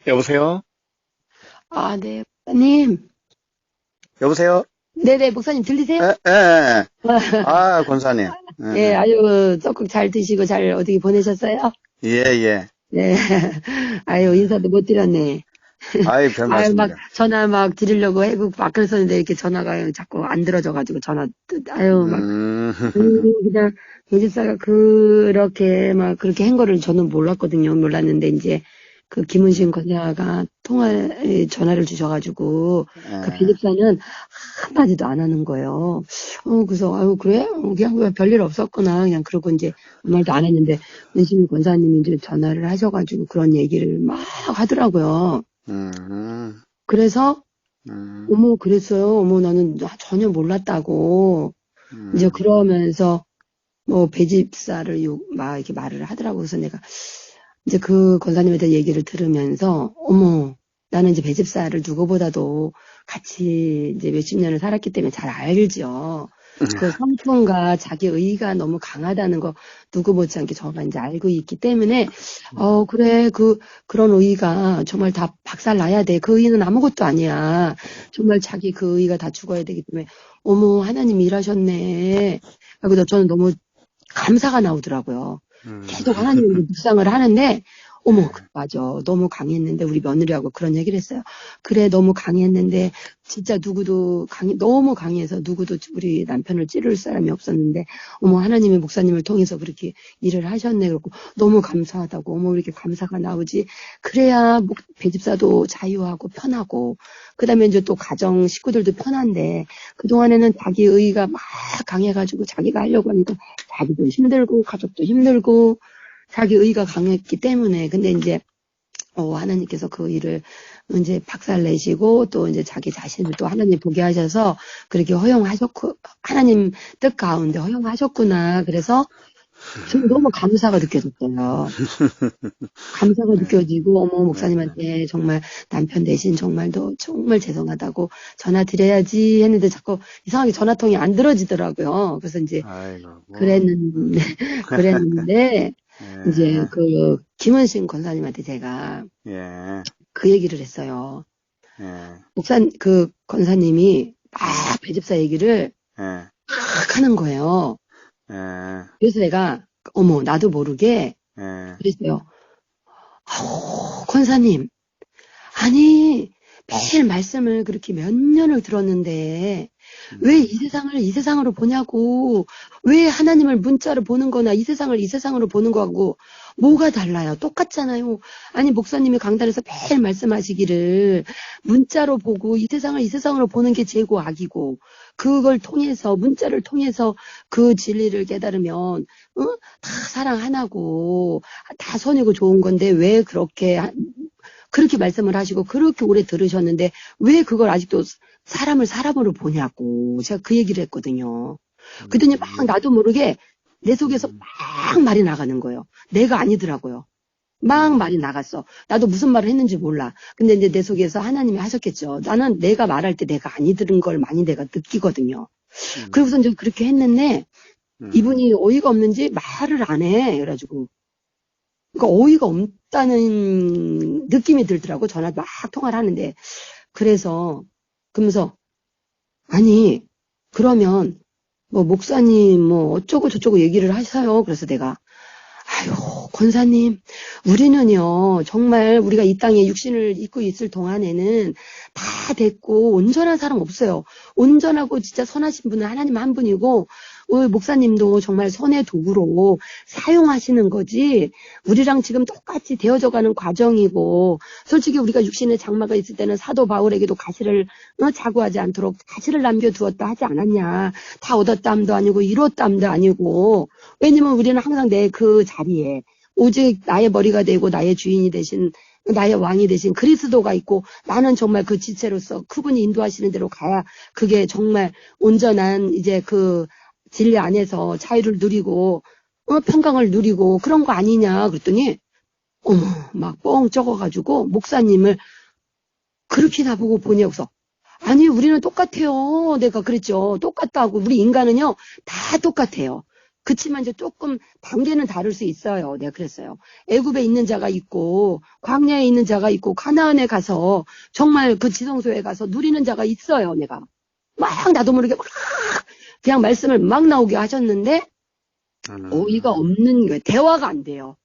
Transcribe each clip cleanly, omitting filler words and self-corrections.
여보세요? 아, 네, 목사님. 여보세요? 네네, 목사님 들리세요? 에. 아, 권사님. 예, 아유, 떡국 잘 드시고 잘 어디 보내셨어요? 예, 예. 네. 아유, 인사도 못 드렸네. 아이, 별 아유, 막 말씀을요. 전화 막 드리려고 해고 막 그랬었는데 이렇게 전화가 자꾸 안 들어져가지고 아유, 막, 음, 그냥, 예집사가 그렇게 막 그렇게 한 거를 저는 몰랐거든요. 몰랐는데 이제 그 김은신 권사가 전화를 주셔가지고 그 에, 비집사는 한마디도 안 하는 거예요. 그래서, 아유, 그래? 그냥 왜 별일 없었구나. 그냥 그러고 이제 아무 말도 안 했는데, 은심 권사님이 이제 전화를 하셔가지고 그런 얘기를 막 하더라고요. 음, 그래서, 음, 어머, 그랬어요. 어머, 나는 전혀 몰랐다고. 이제 음, 그러면서, 뭐, 배집사를 막 이렇게 말을 하더라고요. 그래서 내가 이제 그 권사님에 대한 얘기를 들으면서, 어머, 나는 이제 배집사를 누구보다도 같이 이제 몇십 년을 살았기 때문에 잘 알죠. 그 성품과 자기 의의가 너무 강하다는 거 누구 못지않게 저가 이제 알고 있기 때문에, 그래, 그런 의의가 정말 다 박살 나야 돼. 그 의의는 아무것도 아니야. 정말 자기 그 의의가 다 죽어야 되기 때문에, 어머, 하나님이 일하셨네. 그래서 저는 너무 감사가 나오더라고요. 계속 하나님을 묵상을 하는데, 어머, 맞아. 너무 강했는데, 우리 며느리하고 그런 얘기를 했어요. 그래, 너무 강했는데, 진짜 너무 강해서 누구도 우리 남편을 찌를 사람이 없었는데, 어머, 하나님의 목사님을 통해서 그렇게 일을 하셨네. 그렇고, 너무 감사하다고, 어머, 이렇게 감사가 나오지. 그래야 배집사도 자유하고 편하고, 그 다음에 이제 또 가정 식구들도 편한데, 그동안에는 자기 의의가 막 강해가지고 자기가 하려고 하니까 자기도 힘들고 가족도 힘들고 자기 의가 강했기 때문에 근데 이제 하나님께서 그 일을 이제 박살내시고 또 이제 자기 자신을 또 하나님 보게 하셔서 그렇게 허용하셨고 하나님 뜻 가운데 허용하셨구나. 그래서 저는 너무 감사가 느껴졌어요. 감사가 네, 느껴지고 어머 네, 네. 목사님한테 정말 남편 대신 정말 죄송하다고 전화 드려야지 했는데 자꾸 이상하게 전화통이 안 들어지더라고요. 그래서 이제 아이고, 뭐, 그랬는데, 그랬는데, 이제 예, 김은신 권사님한테 제가 예, 그 얘기를 했어요. 예, 권사님이 예, 막 배집사 얘기를 예, 막 하는 거예요. 예, 그래서 내가, 어머, 나도 모르게 예, 그랬어요. 권사님, 아니, 매일 말씀을 그렇게 몇 년을 들었는데, 왜 이 세상을 이 세상으로 보냐고, 왜 하나님을 문자로 보는 거나 이 세상을 이 세상으로 보는 거하고 뭐가 달라요? 똑같잖아요. 아니, 목사님이 강단에서 매일 말씀하시기를 문자로 보고 이 세상을 이 세상으로 보는 게 죄고 악이고, 그걸 통해서, 문자를 통해서 그 진리를 깨달으면, 다 사랑 하나고, 다 선이고 좋은 건데 왜 그렇게 말씀을 하시고 그렇게 오래 들으셨는데 왜 그걸 아직도 사람을 사람으로 보냐고 제가 그 얘기를 했거든요. 그랬더니 막 나도 모르게 내 속에서 막 말이 나가는 거예요. 내가 아니더라고요. 막 말이 나갔어. 나도 무슨 말을 했는지 몰라. 근데 이제 내 속에서 하나님이 하셨겠죠. 나는 내가 말할 때 내가 아니 들은 걸 많이 내가 느끼거든요. 그러고서 이제 그렇게 했는데 이분이 어이가 없는지 말을 안 해. 그래가지고 그러니까 어이가 없다는 느낌이 들더라고. 전화 막 통화를 하는데. 그러면서, 아니, 그러면, 뭐, 목사님, 뭐, 어쩌고 저쩌고 얘기를 하셔요. 그래서 내가, 아유, 권사님, 우리는요, 정말 우리가 이 땅에 육신을 입고 있을 동안에는 다 됐고, 온전한 사람 없어요. 온전하고 진짜 선하신 분은 하나님 한 분이고, 우리 목사님도 정말 선의 도구로 사용하시는 거지, 우리랑 지금 똑같이 되어져 가는 과정이고, 솔직히 우리가 육신의 장마가 있을 때는 사도 바울에게도 가시를 자고하지 않도록 가시를 남겨두었다 하지 않았냐. 다 얻었담도 아니고, 이뤘담도 아니고, 왜냐면 우리는 항상 내 그 자리에 오직 나의 머리가 되고 나의 주인이 되신 나의 왕이 되신 그리스도가 있고 나는 정말 그 지체로서 그분이 인도하시는 대로 가야 그게 정말 온전한 이제 그 진리 안에서 자유를 누리고 평강을 누리고 그런 거 아니냐 그랬더니 어머 막 뻥 적어가지고 목사님을 그렇게 나보고 보냐고서 아니 우리는 똑같아요. 내가 그랬죠. 똑같다고 우리 인간은요 다 똑같아요. 그치만 이제 조금 단계는 다를 수 있어요. 내가 그랬어요. 애굽에 있는 자가 있고 광야에 있는 자가 있고 가나안에 가서 정말 그 지성소에 가서 누리는 자가 있어요. 내가 막 나도 모르게 막 그냥 말씀을 막 나오게 하셨는데 어이가 없는 거예요. 대화가 안 돼요.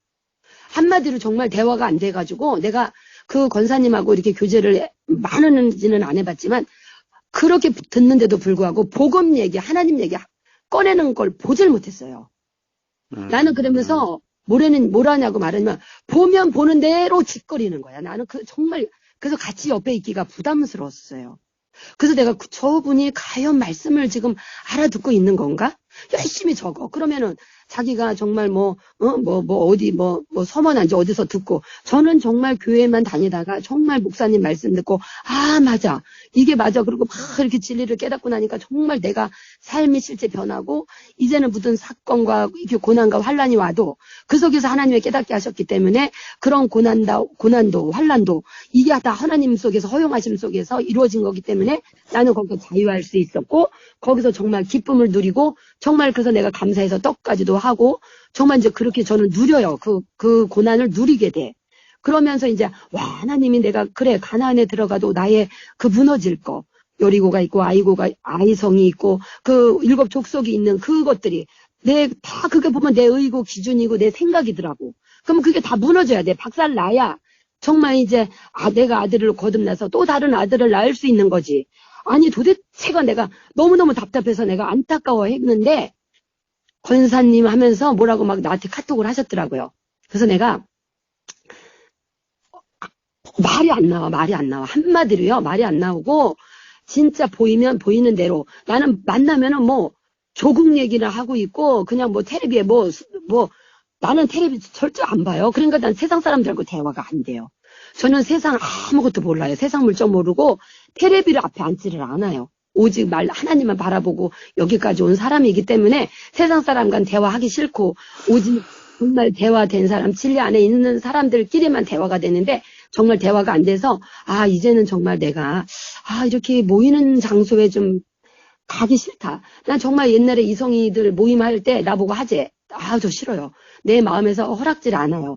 한마디로 정말 대화가 안 돼가지고 내가 그 권사님하고 이렇게 교제를 많은지는 안 해봤지만 그렇게 듣는데도 불구하고 복음 얘기, 하나님 얘기 꺼내는 걸 보질 못했어요. 나는 그러면서 뭐라냐고 말하면 보면 보는 대로 짓거리는 거야. 나는 정말 그래서 같이 옆에 있기가 부담스러웠어요. 그래서 내가 저분이 과연 말씀을 지금 알아듣고 있는 건가? 열심히 적어. 그러면은 자기가 정말 어디 서머난지 어디서 듣고 저는 정말 교회만 다니다가 정말 목사님 말씀 듣고 아 맞아 이게 맞아 그리고 막 이렇게 진리를 깨닫고 나니까 정말 내가 삶이 실제 변하고 이제는 무슨 사건과 이렇게 고난과 환란이 와도 그 속에서 하나님의 깨닫게 하셨기 때문에 그런 고난도 환란도 이게 다 하나님 속에서 허용하심 속에서 이루어진 거기 때문에 나는 거기서 자유할 수 있었고 거기서 정말 기쁨을 누리고 정말 그래서 내가 감사해서 떡까지도 하고 정말 이제 그렇게 저는 누려요. 그 고난을 누리게 돼. 그러면서 이제 와 하나님이 내가 그래 가나안에 들어가도 나의 그 무너질 거 여리고가 있고 아이성이 있고 그 7 족속이 있는 그것들이 다 그게 보면 내 의고 기준이고 내 생각이더라고. 그럼 그게 다 무너져야 돼. 박살 나야 정말 이제 내가 아들을 거듭나서 또 다른 아들을 낳을 수 있는 거지. 아니 도대체가 내가 너무너무 답답해서 내가 안타까워 했는데 권사님 하면서 뭐라고 막 나한테 카톡을 하셨더라고요. 그래서 내가 말이 안 나와. 한마디로요. 말이 안 나오고 진짜 보이면 보이는 대로 나는 만나면은 조국 얘기를 하고 있고 그냥 텔레비에 나는 텔레비 절대 안 봐요. 그러니까 난 세상 사람들하고 대화가 안 돼요. 저는 세상 아무것도 몰라요. 세상 물정 모르고 텔레비를 앞에 앉지를 않아요. 오직 하나님만 바라보고 여기까지 온 사람이기 때문에 세상 사람과는 대화하기 싫고 오직 정말 대화된 사람, 진리 안에 있는 사람들끼리만 대화가 되는데 정말 대화가 안 돼서 이제는 정말 내가 이렇게 모이는 장소에 좀 가기 싫다. 난 정말 옛날에 이성이들 모임할 때 나보고 하재. 저 싫어요. 내 마음에서 허락질 않아요.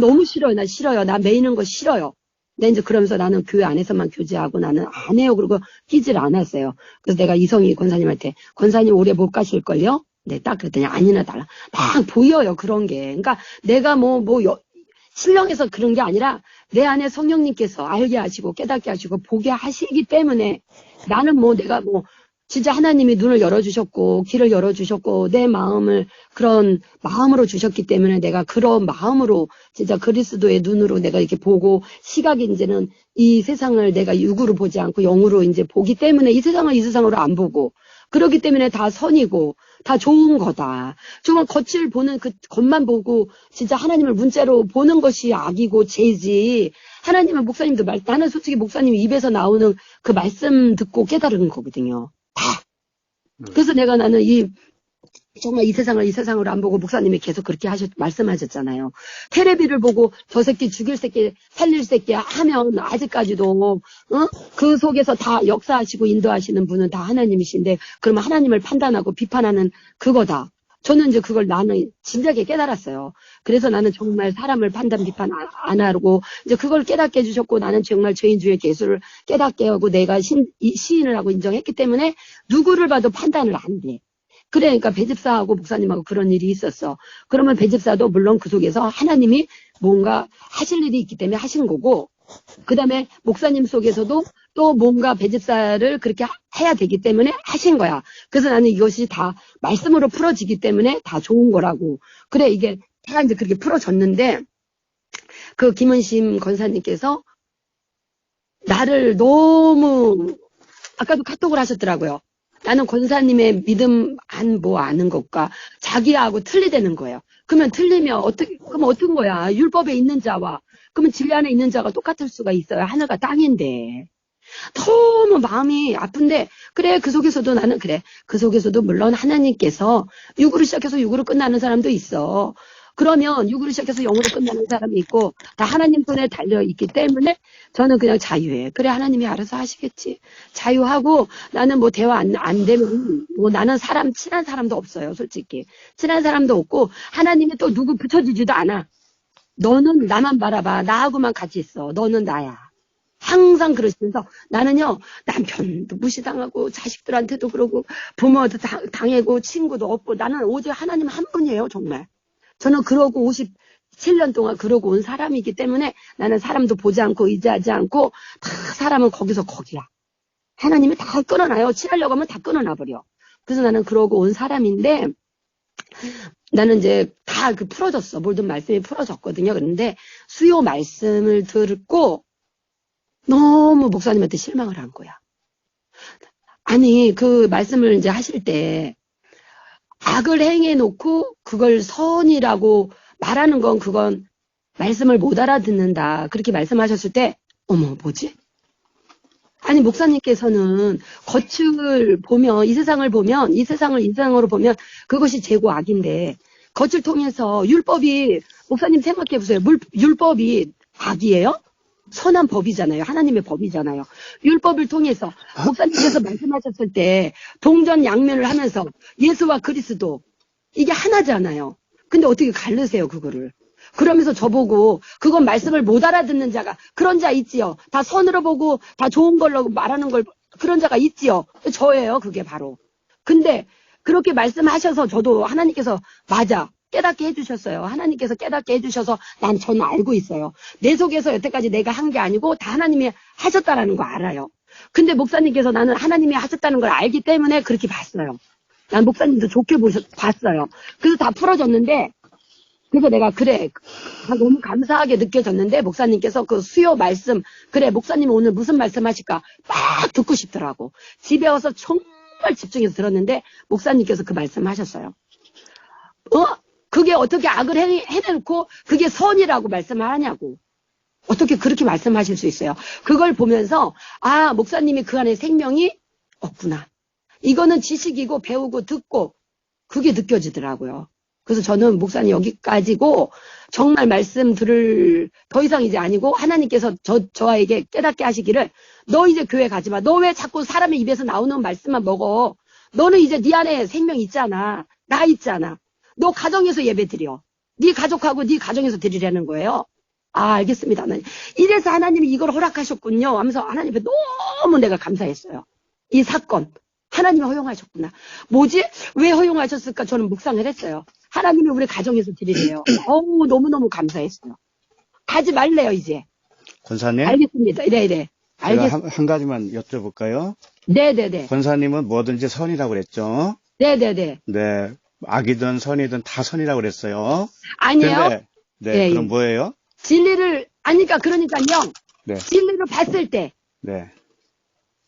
너무 싫어요. 나 싫어요. 나 매이는 거 싫어요. 근데 이제 그러면서 나는 교회 안에서만 교제하고 나는 안 해요. 그리고 끼질 않았어요. 그래서 내가 이성희 권사님한테 권사님 올해 못 가실걸요? 네, 딱 그랬더니 아니나 달라. 막 보여요. 그런 게. 그러니까 내가 신령해서 그런 게 아니라 내 안에 성령님께서 알게 하시고 깨닫게 하시고 보게 하시기 때문에 나는 내가 진짜 하나님이 눈을 열어주셨고 길을 열어주셨고 내 마음을 그런 마음으로 주셨기 때문에 내가 그런 마음으로 진짜 그리스도의 눈으로 내가 이렇게 보고 시각이 이제는 이 세상을 내가 육으로 보지 않고 영으로 이제 보기 때문에 이 세상을 이 세상으로 안 보고 그렇기 때문에 다 선이고 다 좋은 거다. 정말 겉을 보는 그 겉만 보고 진짜 하나님을 문자로 보는 것이 악이고 죄지. 하나님은 목사님도 나는 솔직히 목사님 입에서 나오는 그 말씀 듣고 깨달은 거거든요. 그래서 나는 정말 이 세상으로 안 보고 목사님이 계속 그렇게 말씀하셨잖아요. 테레비를 보고 저 새끼 죽일 새끼 살릴 새끼 하면 아직까지도 그 속에서 다 역사하시고 인도하시는 분은 다 하나님이신데 그러면 하나님을 판단하고 비판하는 그거다. 저는 이제 그걸 나는 진작에 깨달았어요. 그래서 나는 정말 사람을 판단 비판 안 하고 이제 그걸 깨닫게 해주셨고 나는 정말 죄인주의 개수를 깨닫게 하고 내가 시인을 하고 인정했기 때문에 누구를 봐도 판단을 안 돼. 그러니까 배집사하고 목사님하고 그런 일이 있었어. 그러면 배집사도 물론 그 속에서 하나님이 뭔가 하실 일이 있기 때문에 하신 거고 그 다음에 목사님 속에서도 또 뭔가 배집사를 그렇게 해야 되기 때문에 하신 거야. 그래서 나는 이것이 다 말씀으로 풀어지기 때문에 다 좋은 거라고. 그래 이게 다 이제 그렇게 풀어졌는데 그 김은심 권사님께서 나를 너무 아까도 카톡을 하셨더라고요. 나는 권사님의 믿음 아는 것과 자기하고 틀리다는 거예요. 그러면 틀리면 그럼 어떤 거야? 율법에 있는 자와 그러면 진리 안에 있는 자가 똑같을 수가 있어요. 하늘과 땅인데. 너무 마음이 아픈데 그래 그 속에서도 나는 그래 그 속에서도 물론 하나님께서 육으로 시작해서 육으로 끝나는 사람도 있어. 그러면 육으로 시작해서 영으로 끝나는 사람이 있고 다 하나님 손에 달려 있기 때문에 저는 그냥 자유해. 그래 하나님이 알아서 하시겠지. 자유하고 나는 뭐 대화 안 되면 뭐 나는 친한 사람도 없어요. 솔직히. 친한 사람도 없고 하나님이 또 누구 붙여주지도 않아. 너는 나만 바라봐. 나하고만 같이 있어. 너는 나야. 항상 그러시면서 나는요 남편도 무시당하고 자식들한테도 그러고 부모도 당하고 친구도 없고 나는 오직 하나님 한 분이에요. 정말. 저는 그러고 57년 동안 그러고 온 사람이기 때문에 나는 사람도 보지 않고 의지하지 않고 다 사람은 거기서 거기야. 하나님이 다 끊어놔요. 친하려고 하면 다 끊어놔버려. 그래서 나는 그러고 온 사람인데 나는 이제 다 풀어졌어. 모든 말씀이 풀어졌거든요. 그런데 수요 말씀을 듣고 너무 목사님한테 실망을 한 거야. 아니 그 말씀을 이제 하실 때 악을 행해놓고 그걸 선이라고 말하는 건 그건 말씀을 못 알아듣는다. 그렇게 말씀하셨을 때 어머 뭐지? 아니 목사님께서는 겉을 보면 이 세상을 보면 이 세상으로 보면 그것이 죄고 악인데 겉을 통해서 율법이 목사님 생각해 보세요. 율법이 악이에요? 선한 법이잖아요. 하나님의 법이잖아요. 율법을 통해서 목사님께서 말씀하셨을 때 동전양면을 하면서 예수와 그리스도 이게 하나잖아요. 근데 어떻게 갈르세요 그거를. 그러면서 저보고 그건 말씀을 못 알아듣는 자가 그런 자 있지요. 다 선으로 보고 다 좋은 걸로 말하는 걸 그런 자가 있지요. 저예요 그게 바로. 근데 그렇게 말씀하셔서 저도 하나님께서 맞아. 깨닫게 해주셨어요. 하나님께서 깨닫게 해주셔서 저는 알고 있어요. 내 속에서 여태까지 내가 한 게 아니고 다 하나님이 하셨다라는 거 알아요. 근데 목사님께서 나는 하나님이 하셨다는 걸 알기 때문에 그렇게 봤어요. 난 목사님도 좋게 봤어요. 그래서 다 풀어졌는데 그래서 내가 그래 너무 감사하게 느껴졌는데 목사님께서 그 수요 말씀 그래 목사님 오늘 무슨 말씀 하실까 막 듣고 싶더라고. 집에 와서 정말 집중해서 들었는데 목사님께서 그 말씀 하셨어요. 그게 어떻게 악을 해놓고 그게 선이라고 말씀을 하냐고. 어떻게 그렇게 말씀하실 수 있어요. 그걸 보면서 아 목사님이 그 안에 생명이 없구나. 이거는 지식이고 배우고 듣고 그게 느껴지더라고요. 그래서 저는 목사님 여기까지고 정말 말씀 들을 더 이상 이제 아니고 하나님께서 저에게 깨닫게 하시기를 너 이제 교회 가지 마. 너 왜 자꾸 사람의 입에서 나오는 말씀만 먹어. 너는 이제 네 안에 생명 있잖아. 나 있잖아. 너 가정에서 예배 드려. 네 가족하고 네 가정에서 드리라는 거예요. 아 알겠습니다. 하나님. 이래서 하나님이 이걸 허락하셨군요. 하면서 하나님께 너무 내가 감사했어요. 이 사건. 하나님이 허용하셨구나. 뭐지? 왜 허용하셨을까? 저는 묵상을 했어요. 하나님이 우리 가정에서 드리래요. 어우 너무너무 감사했어요. 가지 말래요 이제. 권사님? 알겠습니다. 네네. 제가 한 가지만 여쭤볼까요? 네네네. 권사님은 뭐든지 선이라고 그랬죠? 네네네. 네. 악이든 선이든 다 선이라고 그랬어요. 아니에요? 근데, 네. 예, 그럼 예. 뭐예요? 진리를 그러니까요. 네. 진리를 봤을 때. 네.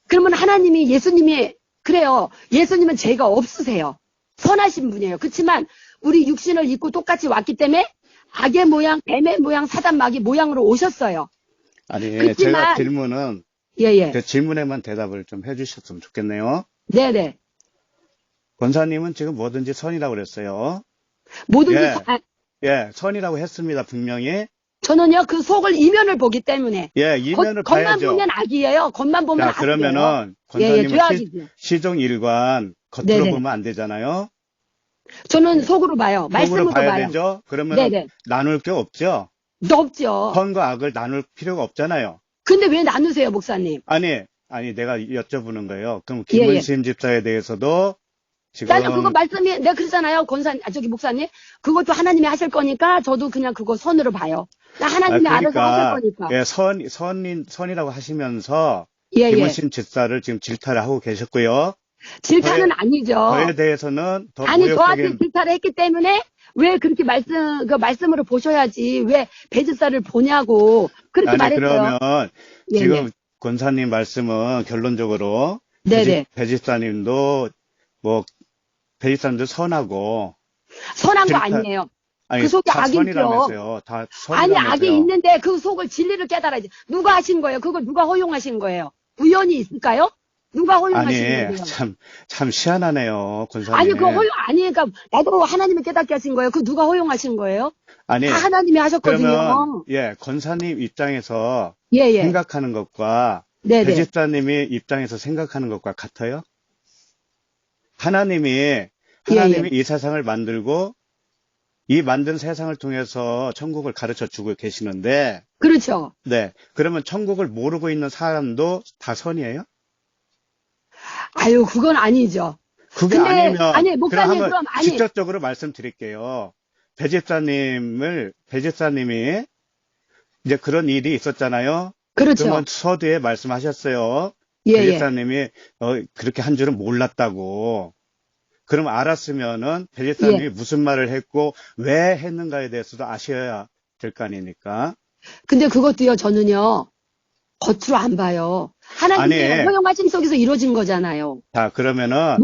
그러면 하나님이 예수님이 그래요. 예수님은 죄가 없으세요. 선하신 분이에요. 그렇지만 우리 육신을 입고 똑같이 왔기 때문에 악의 모양, 뱀의 모양, 사단 마귀 모양으로 오셨어요. 아니, 그치만, 제가 질문은 예. 그 질문에만 대답을 좀 해주셨으면 좋겠네요. 네네. 권사님은 지금 뭐든지 선이라고 그랬어요. 뭐든지 예, 선이라고 했습니다. 분명히. 저는요 그 속을 이면을 보기 때문에. 예, 이면을 겉만 봐야죠. 보면 악이에요. 겉만 보면 악이에요. 그러면은 권사님은 죄악이죠. 시종일관 겉으로 네네. 보면 안 되잖아요. 저는 속으로 봐요. 말씀으로 속으로 봐야 봐요. 되죠. 그러면 네네. 나눌 게 없죠. 없죠. 선과 악을 나눌 필요가 없잖아요. 근데 왜 나누세요, 목사님? 아니 내가 여쭤보는 거예요. 그럼 김은심 집사에 대해서도 지금 나는 그거 말씀이 내가 그러잖아요. 목사님. 그것도 하나님이 하실 거니까 저도 그냥 그거 선으로 봐요. 나 하나님이 알아서 하실 거니까. 예, 선이라고 하시면서 예. 김은심 집사를 지금 질타를 하고 계셨고요. 질타는 아니죠. 저에 대해서는 더 아니 모욕적인 저한테 질타를 했기 때문에 왜 그렇게 말씀으로 보셔야지 왜 배집사를 보냐고 그렇게 말했어요. 그러면 지금 권사님 말씀은 결론적으로 네네. 배집사님도 배집사님도 선하고 선한 거 아니에요. 그 속에 다 악이 선이라면서요. 다 아니 선이라면서요. 악이 있는데 그 속을 진리를 깨달아야지. 누가 하신 거예요? 그걸 누가 허용하신 거예요? 우연이 있을까요? 누가 아니, 허용하신 거예요? 참 희한하네요, 권사님. 아니, 그 허용, 아니, 그러니까, 나도 하나님이 깨닫게 하신 거예요. 그 누가 허용하신 거예요? 아니, 다 하나님이 하셨거든요. 그러면, 예, 권사님 입장에서 예, 예. 생각하는 것과 네네. 배집사님이 입장에서 생각하는 것과 같아요? 하나님이 예. 이 세상을 만들고 이 만든 세상을 통해서 천국을 가르쳐 주고 계시는데, 그렇죠. 네. 그러면 천국을 모르고 있는 사람도 다 선이에요? 아유, 그건 아니죠. 그게 근데, 아니면, 아니, 목사님, 한번 그럼, 아니, 직접적으로 말씀드릴게요. 배집사님이 이제 그런 일이 있었잖아요. 그렇죠. 그러면 서두에 말씀하셨어요. 예, 예. 배집사님이 그렇게 한 줄은 몰랐다고. 그럼 알았으면은 배집사님이 예. 무슨 말을 했고 왜 했는가에 대해서도 아셔야 될 거 아닙니까? 근데 그것도요, 저는요, 겉으로 안 봐요. 하나님이 아니. 허용하심 속에서 이루어진 거잖아요. 자, 그러면은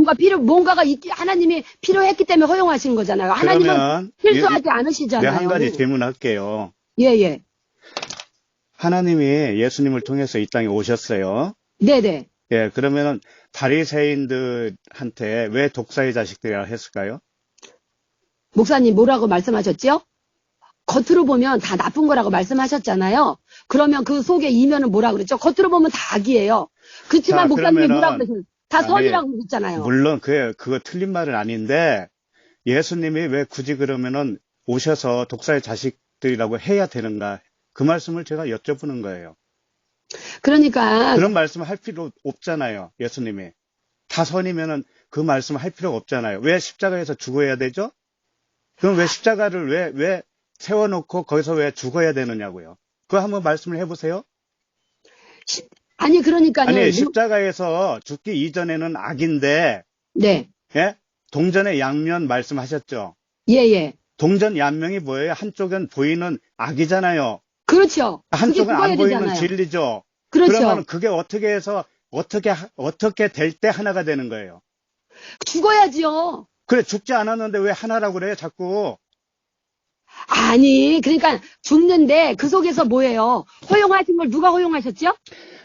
뭔가가 하나님이 필요했기 때문에 허용하신 거잖아요. 하나님은 그러면 실수하지 내가 않으시잖아요. 한 가지 질문할게요. 예, 예. 하나님이 예수님을 통해서 이 땅에 오셨어요. 네네. 예, 그러면은 바리새인들한테 왜 독사의 자식들이라 했을까요? 목사님 뭐라고 말씀하셨죠? 겉으로 보면 다 나쁜 거라고 말씀하셨잖아요. 그러면 그 속에 이면은 뭐라 그랬죠? 겉으로 보면 다 악이에요. 그렇지만 자, 목사님이 그러면은- 뭐라고 그러셨어요? 다 아니, 선이라고 그랬잖아요. 물론 그거 틀린 말은 아닌데 예수님이 왜 굳이 그러면은 오셔서 독사의 자식들이라고 해야 되는가? 그 말씀을 제가 여쭤보는 거예요. 그러니까 그런 말씀을 할 필요 없잖아요. 예수님이. 다 선이면은 그 말씀을 할 필요가 없잖아요. 왜 십자가에서 죽어야 되죠? 그럼 왜 십자가를 왜 세워놓고 거기서 왜 죽어야 되느냐고요. 그거 한번 말씀을 해보세요. 아니 그러니까요. 아니 십자가에서 죽기 이전에는 악인데 네. 예? 동전의 양면 말씀하셨죠. 예. 동전 양면이 뭐예요? 한쪽은 보이는 악이잖아요. 그렇죠. 그게 한쪽은 안 죽어야 보이는 되잖아요. 진리죠. 그렇죠. 그러면 그게 어떻게 해서 어떻게 될 때 하나가 되는 거예요. 죽어야지요. 그래 죽지 않았는데 왜 하나라고 그래요? 자꾸. 아니 그러니까 죽는데 그 속에서 뭐예요? 허용하신 걸 누가 허용하셨죠?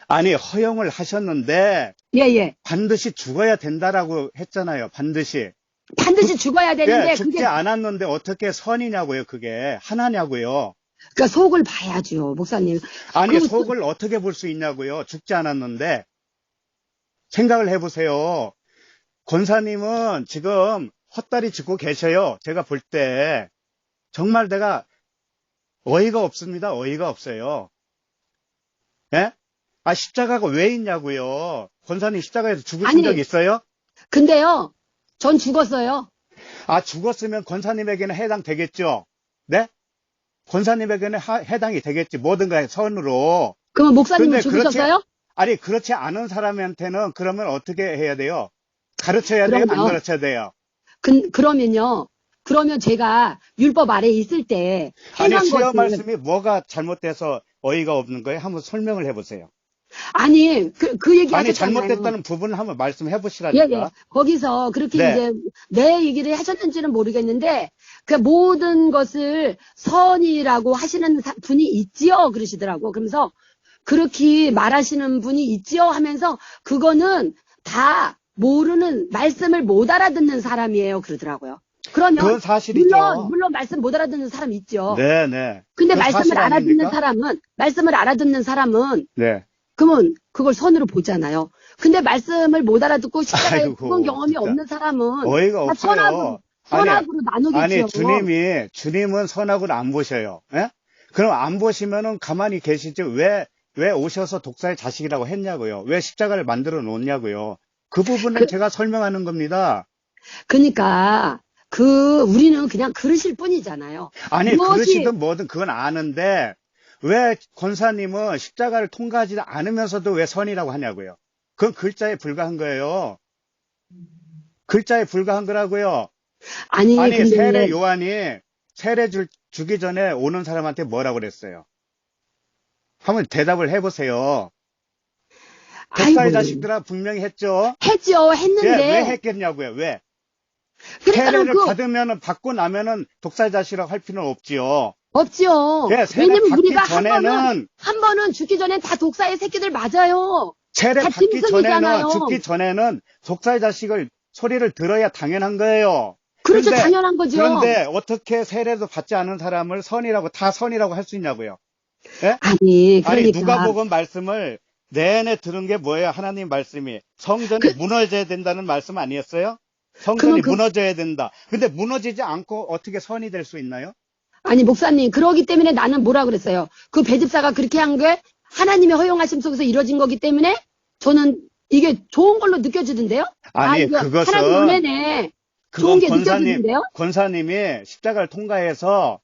아니 허용을 하셨는데 예. 반드시 죽어야 된다라고 했잖아요. 반드시 죽어야 되는데 예, 죽지 그게 않았는데 어떻게 선이냐고요. 그게 하나냐고요. 그러니까 속을 봐야죠, 목사님. 아니 그 속을 어떻게 볼 수 있냐고요. 죽지 않았는데 생각을 해보세요. 권사님은 지금 헛다리 짚고 계셔요. 제가 볼 때 정말 내가 어이가 없습니다. 어이가 없어요. 예? 아 십자가가 왜 있냐고요. 권사님 십자가에서 죽으신 적 있어요? 근데요, 전 죽었어요. 아 죽었으면 권사님에게는 해당되겠죠. 네? 권사님에게는 해당이 되겠지. 뭐든가 선으로. 그러면 목사님은 근데 죽으셨어요? 아니 그렇지 않은 사람한테는 그러면 어떻게 해야 돼요? 가르쳐야 돼요? 안 그럼요. 가르쳐야 돼요? 그러면 제가 율법 아래에 있을 때 아니 행한 수요 것을 말씀이 뭐가 잘못돼서 어이가 없는 거예요? 한번 설명을 해보세요. 아니 그 얘기 아니 하셨잖아요. 잘못됐다는 부분을 한번 말씀해 예. 보시라니까. 거기서 그렇게 네. 이제 내 얘기를 하셨는지는 모르겠는데 그 모든 것을 선이라고 하시는 분이 있지요 그러시더라고. 그러면서 그렇게 말하시는 분이 있지요 하면서 그거는 다 모르는 말씀을 못 알아듣는 사람이에요 그러더라고요. 그러면 그건 사실이죠. 물론 말씀 못 알아듣는 사람 있죠. 네네. 근데 그건 사실 아닙니까? 말씀을 알아듣는 사람은 네. 그러면 그걸 선으로 보잖아요. 근데 말씀을 못 알아듣고 십자가에 아이고, 죽은 경험이 진짜. 없는 사람은 어이가 다 없어요. 선악으로 나누겠죠. 아니 주님은 선악을 안 보셔요. 예? 그럼 안 보시면은 가만히 계시지 왜 오셔서 독사의 자식이라고 했냐고요. 왜 십자가를 만들어 놓냐고요. 그 부분을 제가 설명하는 겁니다. 그러니까 우리는 그냥 그러실 뿐이잖아요. 아니 그러시든 뭐든 그건 아는데 왜 권사님은 십자가를 통과하지 않으면서도 왜 선이라고 하냐고요. 그건 글자에 불과한 거예요. 글자에 불과한 거라고요. 아니 근데 세례 요한이 세례 주기 전에 오는 사람한테 뭐라고 그랬어요? 한번 대답을 해보세요. 독사의 자식들아 분명히 했죠. 했는데 왜 했겠냐고요. 왜? 그러니까 세례를 받고 나면은 독사의 자식이라고 할 필요는 없지요. 없죠. 예, 세례 왜냐면 받기 우리가 전에는 한 번은 죽기 전엔 다 독사의 새끼들 맞아요. 세례 다 받기 짐승이잖아요. 전에는, 죽기 전에는 독사의 자식을 소리를 들어야 당연한 거예요. 그렇죠. 그런데, 당연한 거죠. 그런데 어떻게 세례도 받지 않은 사람을 다 선이라고 할 수 있냐고요. 예? 아니, 아니, 그러니까. 누가복음 말씀을 내내 들은 게 뭐예요? 하나님 말씀이. 성전이 그- 무너져야 된다는 말씀 아니었어요? 그건 성전이 무너져야 된다. 근데 무너지지 않고 어떻게 선이 될 수 있나요? 아니, 목사님, 그러기 때문에 나는 뭐라 그랬어요? 그 배집사가 그렇게 한 게 하나님의 허용하심 속에서 이루어진 거기 때문에 저는 이게 좋은 걸로 느껴지던데요? 아니, 이거 그것은, 하나님 은혜네. 좋은 그건 게 느껴지는데요? 권사님이 십자가를 통과해서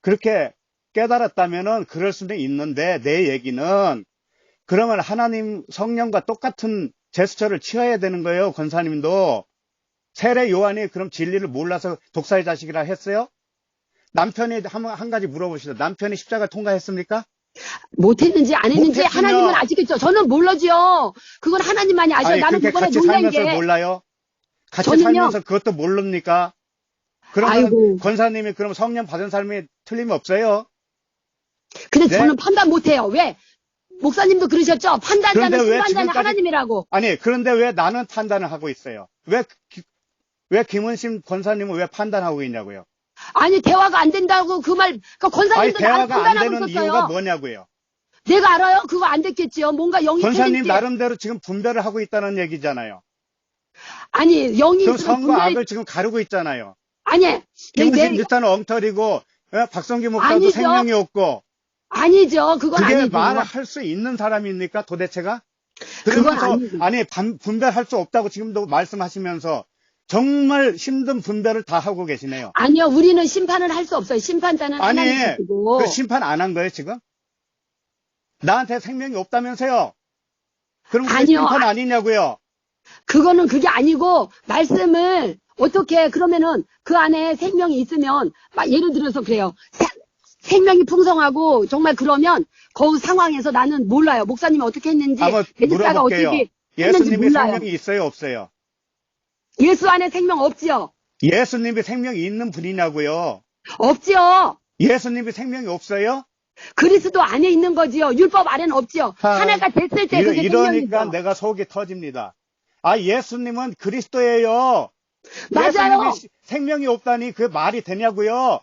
그렇게 깨달았다면은 그럴 수는 있는데, 내 얘기는, 그러면 하나님 성령과 똑같은 제스처를 취해야 되는 거예요, 권사님도. 세례 요한이 그럼 진리를 몰라서 독사의 자식이라 했어요? 남편이 한 가지 물어보시죠. 남편이 십자가를 통과했습니까? 못했는지 안 했는지 못했으면- 하나님은 아시겠죠? 저는 몰라죠. 그건 하나님만이 아셔요. 아니, 나는 그렇게 그거에 같이 놀란 살면서 게. 몰라요? 같이 저는요. 살면서 그것도 모릅니까? 그러면 아이고. 권사님이 그럼 성령 받은 삶이 틀림이 없어요? 근데 네? 저는 판단 못해요. 왜? 목사님도 그러셨죠? 판단자는 그런데 왜 심판자는 지금까지- 하나님이라고. 아니, 그런데 왜 나는 판단을 하고 있어요? 왜 김은심 권사님은 왜 판단하고 있냐고요? 아니 대화가 안 된다고 그 말. 그러니까 아니, 권사님도 나를 대화가 안 판단하고 되는 있었어요. 이유가 뭐냐고요? 내가 알아요? 그거 안 됐겠지요. 뭔가 영이 권사님 틀린지. 나름대로 지금 분별을 하고 있다는 얘기잖아요. 아니 영이 그럼 있으면 선과 분별이. 악을 지금 가르고 있잖아요. 아니 김은심 내- 뉴타는 엉터리고, 박성기 목사도 아니죠. 생명이 없고, 아니죠. 그건 그게 아니죠. 말을 할 수 있는 사람입니까, 도대체가? 그건 그러면서, 아니죠. 아니, 분별할 수 없다고 지금도 말씀하시면서, 정말 힘든 분별을 다 하고 계시네요. 아니요. 우리는 심판을 할 수 없어요. 심판자는 아니, 하나님이시고. 그 심판 안 한 거예요, 지금? 나한테 생명이 없다면서요? 그럼 그게 아니요. 심판 아니냐고요? 그거는 그게 아니고 말씀을 어떻게 그러면은 그 안에 생명이 있으면 막 예를 들어서 그래요. 생명이 풍성하고 정말 그러면 그 상황에서 나는 몰라요. 목사님이 어떻게 했는지 한번 베드사가 물어볼게요. 어떻게 했는지 예수님이 몰라요. 생명이 있어요, 없어요? 예수 안에 생명 없지요. 예수님이 생명이 있는 분이냐고요? 없지요. 예수님이 생명이 없어요? 그리스도 안에 있는 거지요. 율법 아래는 없지요. 아, 하나가 됐을 때 그게 이러니까 생명이죠. 내가 속이 터집니다. 아, 예수님은 그리스도예요. 맞아요. 예수님이 생명이 없다니 그 말이 되냐고요?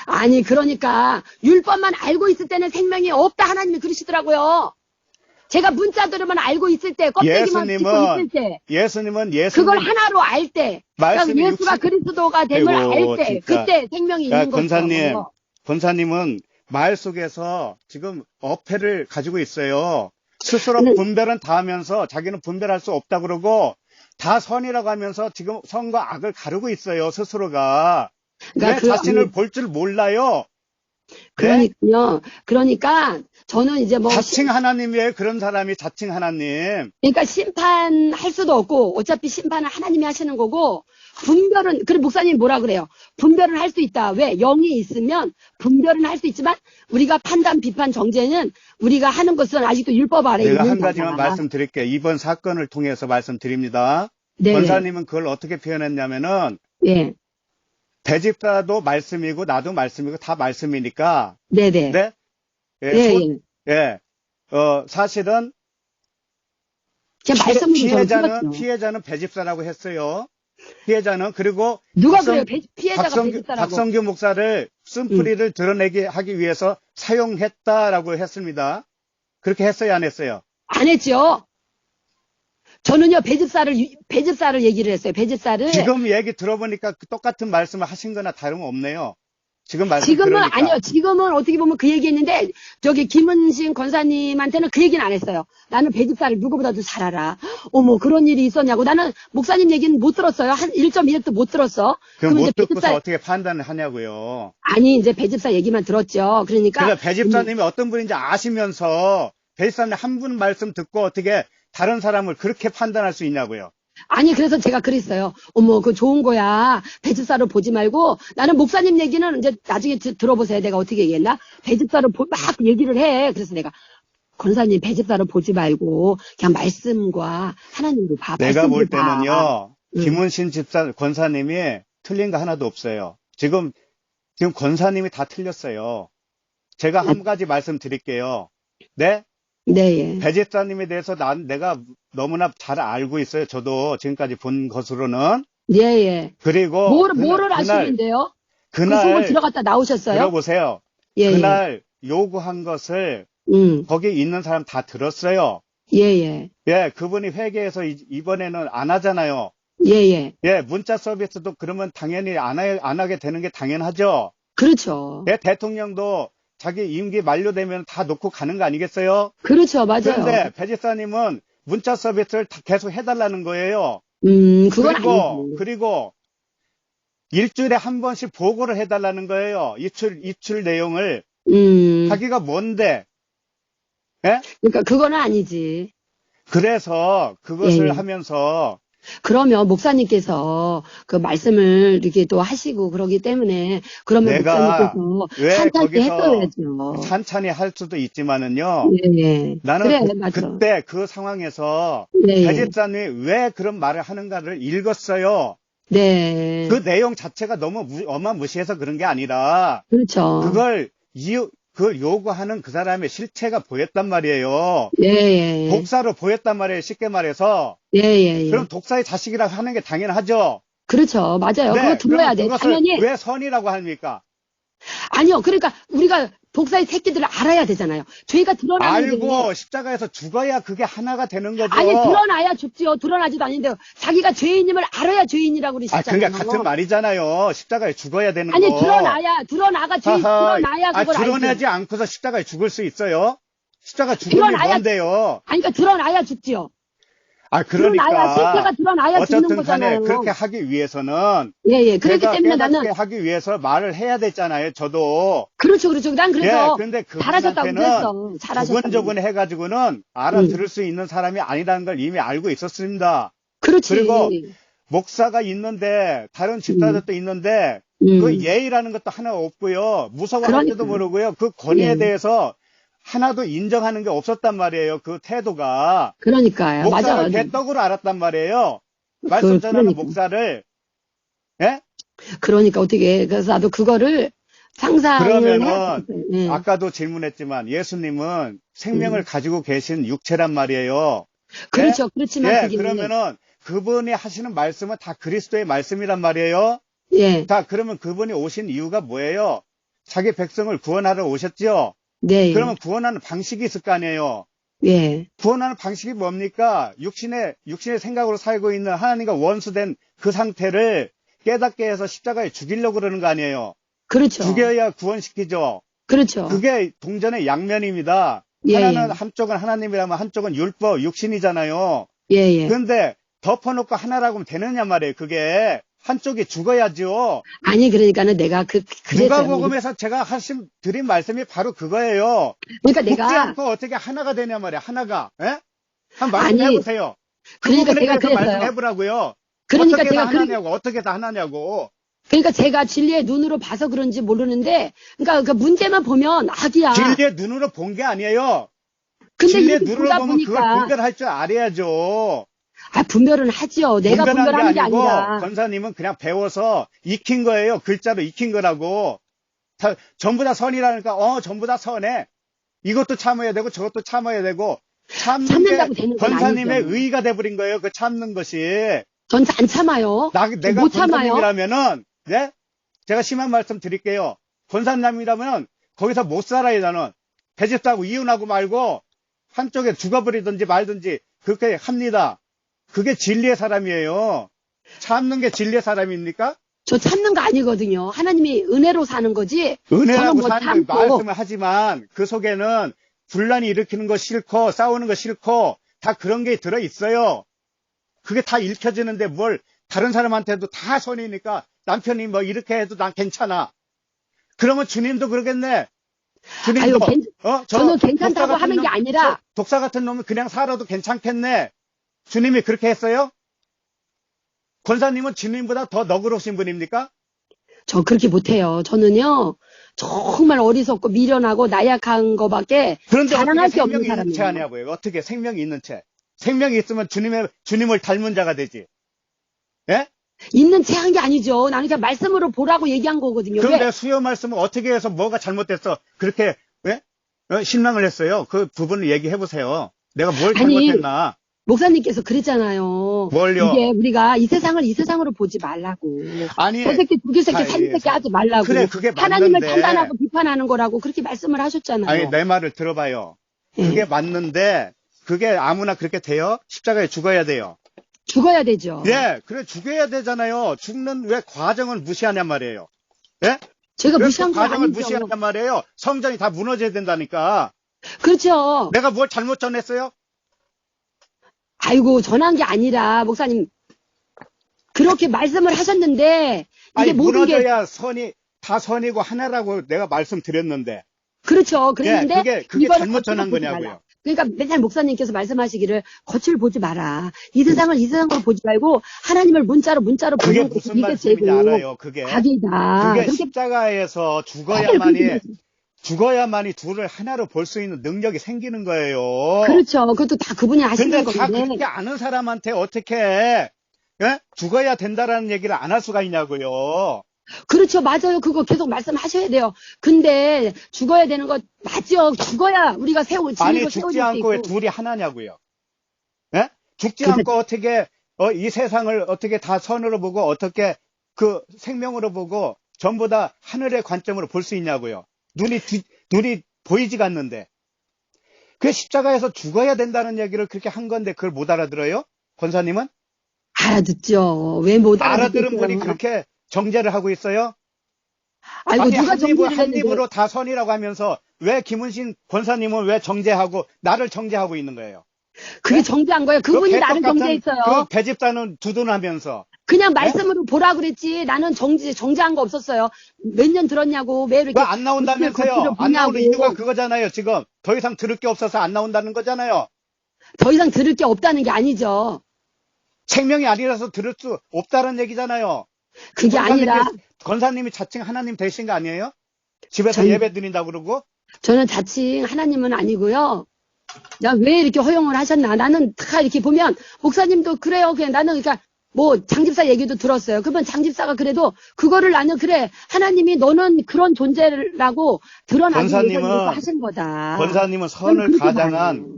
아니 그러니까 율법만 알고 있을 때는 생명이 없다 하나님이 그러시더라고요. 제가 문자들만 알고 있을 때 껍데기만 짚고 있을 때 예수님 그걸 하나로 알 때, 그러니까 말씀이 예수가 육신- 그리스도가 됨을 아이고, 알 때, 진짜. 그때 생명이 야, 있는 거죠. 권사님은 말 속에서 지금 어폐를 가지고 있어요. 스스로 네. 분별은 다 하면서 자기는 분별할 수 없다 그러고 다 선이라고 하면서 지금 선과 악을 가르고 있어요, 스스로가. 그러니까 내 자신을 볼 줄 몰라요. 그러니까요. 그러니까 저는 이제 뭐 자칭 하나님이에요, 그런 사람이 자칭 하나님. 그러니까 심판할 수도 없고 어차피 심판은 하나님이 하시는 거고 분별은 그래 목사님 뭐라 그래요? 분별은 할 수 있다. 왜? 영이 있으면 분별은 할 수 있지만 우리가 판단, 비판, 정죄는 우리가 하는 것은 아직도 율법 아래 내가 있는 한 가지만 거잖아. 말씀드릴게요. 이번 사건을 통해서 말씀드립니다. 네. 권사님은 그걸 어떻게 표현했냐면은 예. 배집사도 말씀이고 나도 말씀이고 다 말씀이니까. 네네. 네? 예, 예, 예. 예. 사실은 그냥 말씀으로 저는 틀었죠. 피해자는 배집사라고 했어요. 피해자는 그리고 누가 그래요? 피해자가 배집사라고. 박성규 목사를 쓴뿌리를 드러내게 하기 위해서 사용했다라고 했습니다. 그렇게 했어요, 안 했어요? 안 했죠. 저는요, 배집사를 얘기를 했어요. 배집사를. 지금 얘기 들어보니까 똑같은 말씀을 하신 거나 다름없네요. 지금 말씀 지금은 들으니까. 아니요. 지금은 어떻게 보면 그 얘기했는데 저기 김은신 권사님한테는 그 얘기는 안 했어요. 나는 배집사를 누구보다도 잘 알아. 어머 그런 일이 있었냐고. 나는 목사님 얘기는 못 들었어요. 한 1.1도 못 들었어. 그럼 못 이제 듣고서 어떻게 판단을 하냐고요. 아니 이제 배집사 얘기만 들었죠. 그러니까 배집사님이 어떤 분인지 아시면서 배집사님 한 분 말씀 듣고 어떻게 다른 사람을 그렇게 판단할 수 있냐고요. 아니 그래서 제가 그랬어요. 어머 그거 좋은 거야. 배집사로 보지 말고 나는 목사님 얘기는 이제 나중에 들어보세요. 내가 어떻게 얘기했나? 배집사로 막 얘기를 해. 그래서 내가 권사님 배집사로 보지 말고 그냥 말씀과 하나님으로 봐. 내가 볼 말씀으로 봐. 때는요. 응. 김은신 권사님이 틀린 거 하나도 없어요. 지금 권사님이 다 틀렸어요. 제가 한 가지 말씀드릴게요. 네? 네, 예. 배 집사님에 대해서 내가 너무나 잘 알고 있어요. 저도 지금까지 본 것으로는. 예, 예. 그리고 뭐를 아시는데요? 그 속을 그날 들어갔다 나오셨어요? 들어보세요. 예, 예. 그날 요구한 것을 거기 있는 사람 다 들었어요. 예, 예. 예, 그분이 회개해서 이번에는 안 하잖아요. 예, 예. 예, 문자 서비스도 그러면 당연히 안 하게 되는 게 당연하죠. 그렇죠. 예, 대통령도 자기 임기 만료되면 다 놓고 가는 거 아니겠어요? 그렇죠. 맞아요. 그런데 배 집사님은 문자 서비스를 다 계속 해달라는 거예요. 그건 아니지. 그리고 일주일에 한 번씩 보고를 해달라는 거예요. 입출 내용을. 자기가 뭔데? 예? 그러니까 그거는 아니지. 그래서 그것을 예. 하면서 그러면 목사님께서 그 말씀을 이렇게 또 하시고 그러기 때문에 그러면 내가 목사님께서 왜 찬찬히 거기서 했어야죠. 찬찬히 할 수도 있지만은요. 예, 예. 나는 그래, 맞아. 그때 그 상황에서 예, 배 예. 집사님이 왜 그런 말을 하는가를 읽었어요. 네. 그 내용 자체가 너무 어마무시해서 그런 게 아니라 그렇죠. 그걸 그 요구하는 그 사람의 실체가 보였단 말이에요. 예, 예. 독사로 보였단 말이에요. 쉽게 말해서. 예, 예, 예. 그럼 독사의 자식이라고 하는 게 당연하죠. 그렇죠. 맞아요. 네, 그거 들어야 그러면 돼. 그것을 당연히. 왜 선이라고 합니까? 아니요. 그러니까 우리가 독사의 새끼들을 알아야 되잖아요. 죄가 드러나는 게. 알고 십자가에서 죽어야 그게 하나가 되는 거죠. 아니, 드러나야 죽지요. 드러나지도 않는데 자기가 죄인임을 알아야 죄인이라고 그러시잖아요. 그러니까 같은 말이잖아요. 십자가에 죽어야 되는 아니, 거. 드러나가 죄인, 드러나야 그걸 드러내지 알지. 않고서 십자가에 죽을 수 있어요? 십자가 죽을 게 뭔데요? 아니, 그러니까 드러나야 죽지요. 그러니까. 드러나야, 실체가 드러나야 죽는 어쨌든 간에 거잖아요. 그렇게 하기 위해서는. 예, 예. 그렇기 제가 때문에 깨닫게 나는. 하기 위해서 말을 해야 됐잖아요. 저도. 그렇죠. 난 그래서. 근데 잘하셨다고 그랬어. 잘하셨다고. 두근두근 해가지고는 알아들을 수 있는 사람이 아니라는 걸 이미 알고 있었습니다. 그렇지. 그리고 목사가 있는데, 다른 집사들도 있는데, 그 예의라는 것도 하나 없고요. 무서워할 줄도 모르고요. 그 권위에 대해서 하나도 인정하는 게 없었단 말이에요. 그 태도가. 그러니까요. 목사를 맞아. 개떡으로 알았단 말이에요. 말씀 전하는 그러니까. 목사를. 예? 그러니까 어떻게, 그래서 나도 그거를 상상을 그러면은 예. 아까도 질문했지만 예수님은 생명을 가지고 계신 육체란 말이에요. 그렇죠. 예? 그렇지만 예, 그게. 그러면은 그분이 하시는 말씀은 다 그리스도의 말씀이란 말이에요. 예. 자, 그러면 그분이 오신 이유가 뭐예요? 자기 백성을 구원하러 오셨죠? 네. 그러면 구원하는 방식이 있을 거 아니에요? 예. 구원하는 방식이 뭡니까? 육신의 생각으로 살고 있는 하나님과 원수된 그 상태를 깨닫게 해서 십자가에 죽이려고 그러는 거 아니에요? 그렇죠. 죽여야 구원시키죠. 그렇죠. 그게 동전의 양면입니다. 예, 하나는 예. 한쪽은 하나님이라면 한쪽은 율법, 육신이잖아요. 예, 예. 그런데 덮어놓고 하나라고 하면 되느냐 말이에요. 그게 한쪽이 죽어야죠. 아니, 그러니까는 내가 그랬어요. 누가복음에서 제가 드린 말씀이 바로 그거예요. 그러니까 죽지 내가. 않고 어떻게 하나가 되냐 말이야. 하나가. 예? 한번 말씀해 아니, 보세요. 그 그러니까 부분에 제가 대해서 그랬어요. 말씀해 보라고요. 그러니까 어떻게 제가 다 하나냐고. 어떻게 다 하나냐고. 그러니까 제가 진리의 눈으로 봐서 그런지 모르는데, 그러니까 그 문제만 보면 악이야. 진리의 눈으로 본 게 아니에요. 근데 진리의 이렇게 눈으로 보다 보면 그걸 보니까. 분별할 줄 알아야죠. 분별은 하죠. 내가 분별한 분별하는 게 아니고 아니라. 권사님은 그냥 배워서 익힌 거예요. 글자로 익힌 거라고. 전부 다 선이라니까 전부 다 선해. 이것도 참아야 되고 저것도 참아야 되고 참는다고 되는 건 권사님의 아니죠. 의의가 돼버린 거예요. 그 참는 것이. 전 안 참아요. 내가 못 참아요. 권사님이라면은 네? 제가 심한 말씀 드릴게요. 권사님이라면 거기서 못 살아요. 나는 배집사하고 이혼하고 말고 한쪽에 죽어버리든지 말든지 그렇게 합니다. 그게 진리의 사람이에요. 참는 게 진리의 사람입니까? 저 참는 거 아니거든요. 하나님이 은혜로 사는 거지. 저는 은혜라고 뭐 사는 참고. 말씀을 하지만 그 속에는 분란이 일으키는 거 싫고 싸우는 거 싫고 다 그런 게 들어 있어요. 그게 다 읽혀지는데 뭘 다른 사람한테도 다 선이니까 남편이 뭐 이렇게 해도 난 괜찮아. 그러면 주님도 그러겠네. 주님도 저는 괜찮다고 하는 게 아니라 독사 같은 놈은 그냥 살아도 괜찮겠네. 주님이 그렇게 했어요? 권사님은 주님보다 더 너그러우신 분입니까? 저 그렇게 못해요. 저는요 정말 어리석고 미련하고 나약한 거밖에 그런데 자랑할 게 어떻게 없는 생명이 있는 채 사람이에요. 하냐고요. 어떻게 생명이 있는 채. 생명이 있으면 주님을 닮은 자가 되지. 예? 있는 채 한 게 아니죠. 나는 그냥 말씀으로 보라고 얘기한 거거든요. 그럼 왜? 내가 수요 말씀을 어떻게 해서 뭐가 잘못됐어? 그렇게, 왜? 실망을 했어요. 그 부분을 얘기해 보세요. 내가 뭘 아니, 잘못했나? 목사님께서 그랬잖아요. 뭘요? 이게 우리가 이 세상을 이 세상으로 보지 말라고. 아니, 저 새끼, 죽일 새끼, 살인 새끼 하지 말라고. 그래, 그게 하나님을 맞는데. 판단하고 비판하는 거라고 그렇게 말씀을 하셨잖아요. 아니, 내 말을 들어봐요. 예. 그게 맞는데, 그게 아무나 그렇게 돼요? 십자가에 죽어야 돼요. 죽어야 되죠. 예, 그래, 죽여야 되잖아요. 죽는 왜 과정을 무시하냔 말이에요. 예? 제가 왜 무시한 그 거 과정을 아니죠. 무시하냔 말이에요. 성전이 다 무너져야 된다니까. 그렇죠. 내가 뭘 잘못 전했어요? 아이고, 전한 게 아니라, 목사님, 그렇게 말씀을 하셨는데, 이게 아니, 모든 게, 무너져야 선이, 다 선이고 하나라고 내가 말씀드렸는데. 그렇죠. 그랬는데, 예, 그게 이거를 잘못 겉을 전한 보지 거냐고요. 말라. 그러니까 맨날 목사님께서 말씀하시기를, 겉을 보지 마라. 이 세상을 이 세상으로 보지 말고, 하나님을 문자로 그게 보는 것이 무슨 이게 말씀인지 죄고, 알아요, 그게. 악이다. 그게 그렇게 십자가에서 죽어야만이 둘을 하나로 볼 수 있는 능력이 생기는 거예요. 그렇죠. 그것도 다 그분이 하시는 근데 다 건데. 그렇게 아는 사람한테 어떻게, 예? 죽어야 된다라는 얘기를 안 할 수가 있냐고요. 그렇죠. 맞아요. 그거 계속 말씀하셔야 돼요. 근데 죽어야 되는 거 맞죠. 죽어야 우리가 아니, 진리고 죽지 세워질 수 않고 왜 있고. 둘이 하나냐고요. 예? 죽지 그게- 않고 어떻게, 이 세상을 어떻게 다 선으로 보고 어떻게 그 생명으로 보고 전부 다 하늘의 관점으로 볼 수 있냐고요. 눈이 보이지가 않는데. 그 십자가에서 죽어야 된다는 얘기를 그렇게 한 건데 그걸 못 알아들어요? 권사님은? 알아듣죠. 왜 못 알아들은 분이 알아듣겠어요. 그렇게 정죄를 하고 있어요? 아이고 아니, 누가 정리를 한 했는데 입으로 다 선이라고 하면서 왜 김은신 권사님은 왜 정죄하고 나를 정죄하고 있는 거예요? 그게 네? 정죄한 거예요. 그분이 그 나를 개떡 같은 정죄했어요. 그 배집사는 두둔하면서 그냥 말씀으로 보라 그랬지. 나는 정죄한 거 없었어요. 몇 년 들었냐고. 왜 이렇게 왜 안 나온다면서요? 겉으로 안 나오는 보냐고. 이유가 그거잖아요. 지금 더 이상 들을 게 없어서 안 나온다는 거잖아요. 더 이상 들을 게 없다는 게 아니죠. 생명이 아니라서 들을 수 없다는 얘기잖아요. 그게 아니라 권사님이 자칭 하나님 되신 거 아니에요? 집에서 전- 예배 드린다고 그러고? 저는 자칭 하나님은 아니고요. 나 왜 이렇게 허용을 하셨나? 나는 다 이렇게 보면 목사님도 그래요. 그냥 나는 그러니까 뭐 장집사 얘기도 들었어요. 그러면 장집사가 그래도 그거를 나는 그래 하나님이 너는 그런 존재라고 드러나기 위해서 권사님은- 이렇게 하신 거다. 권사님은 저는 그렇게 봐요.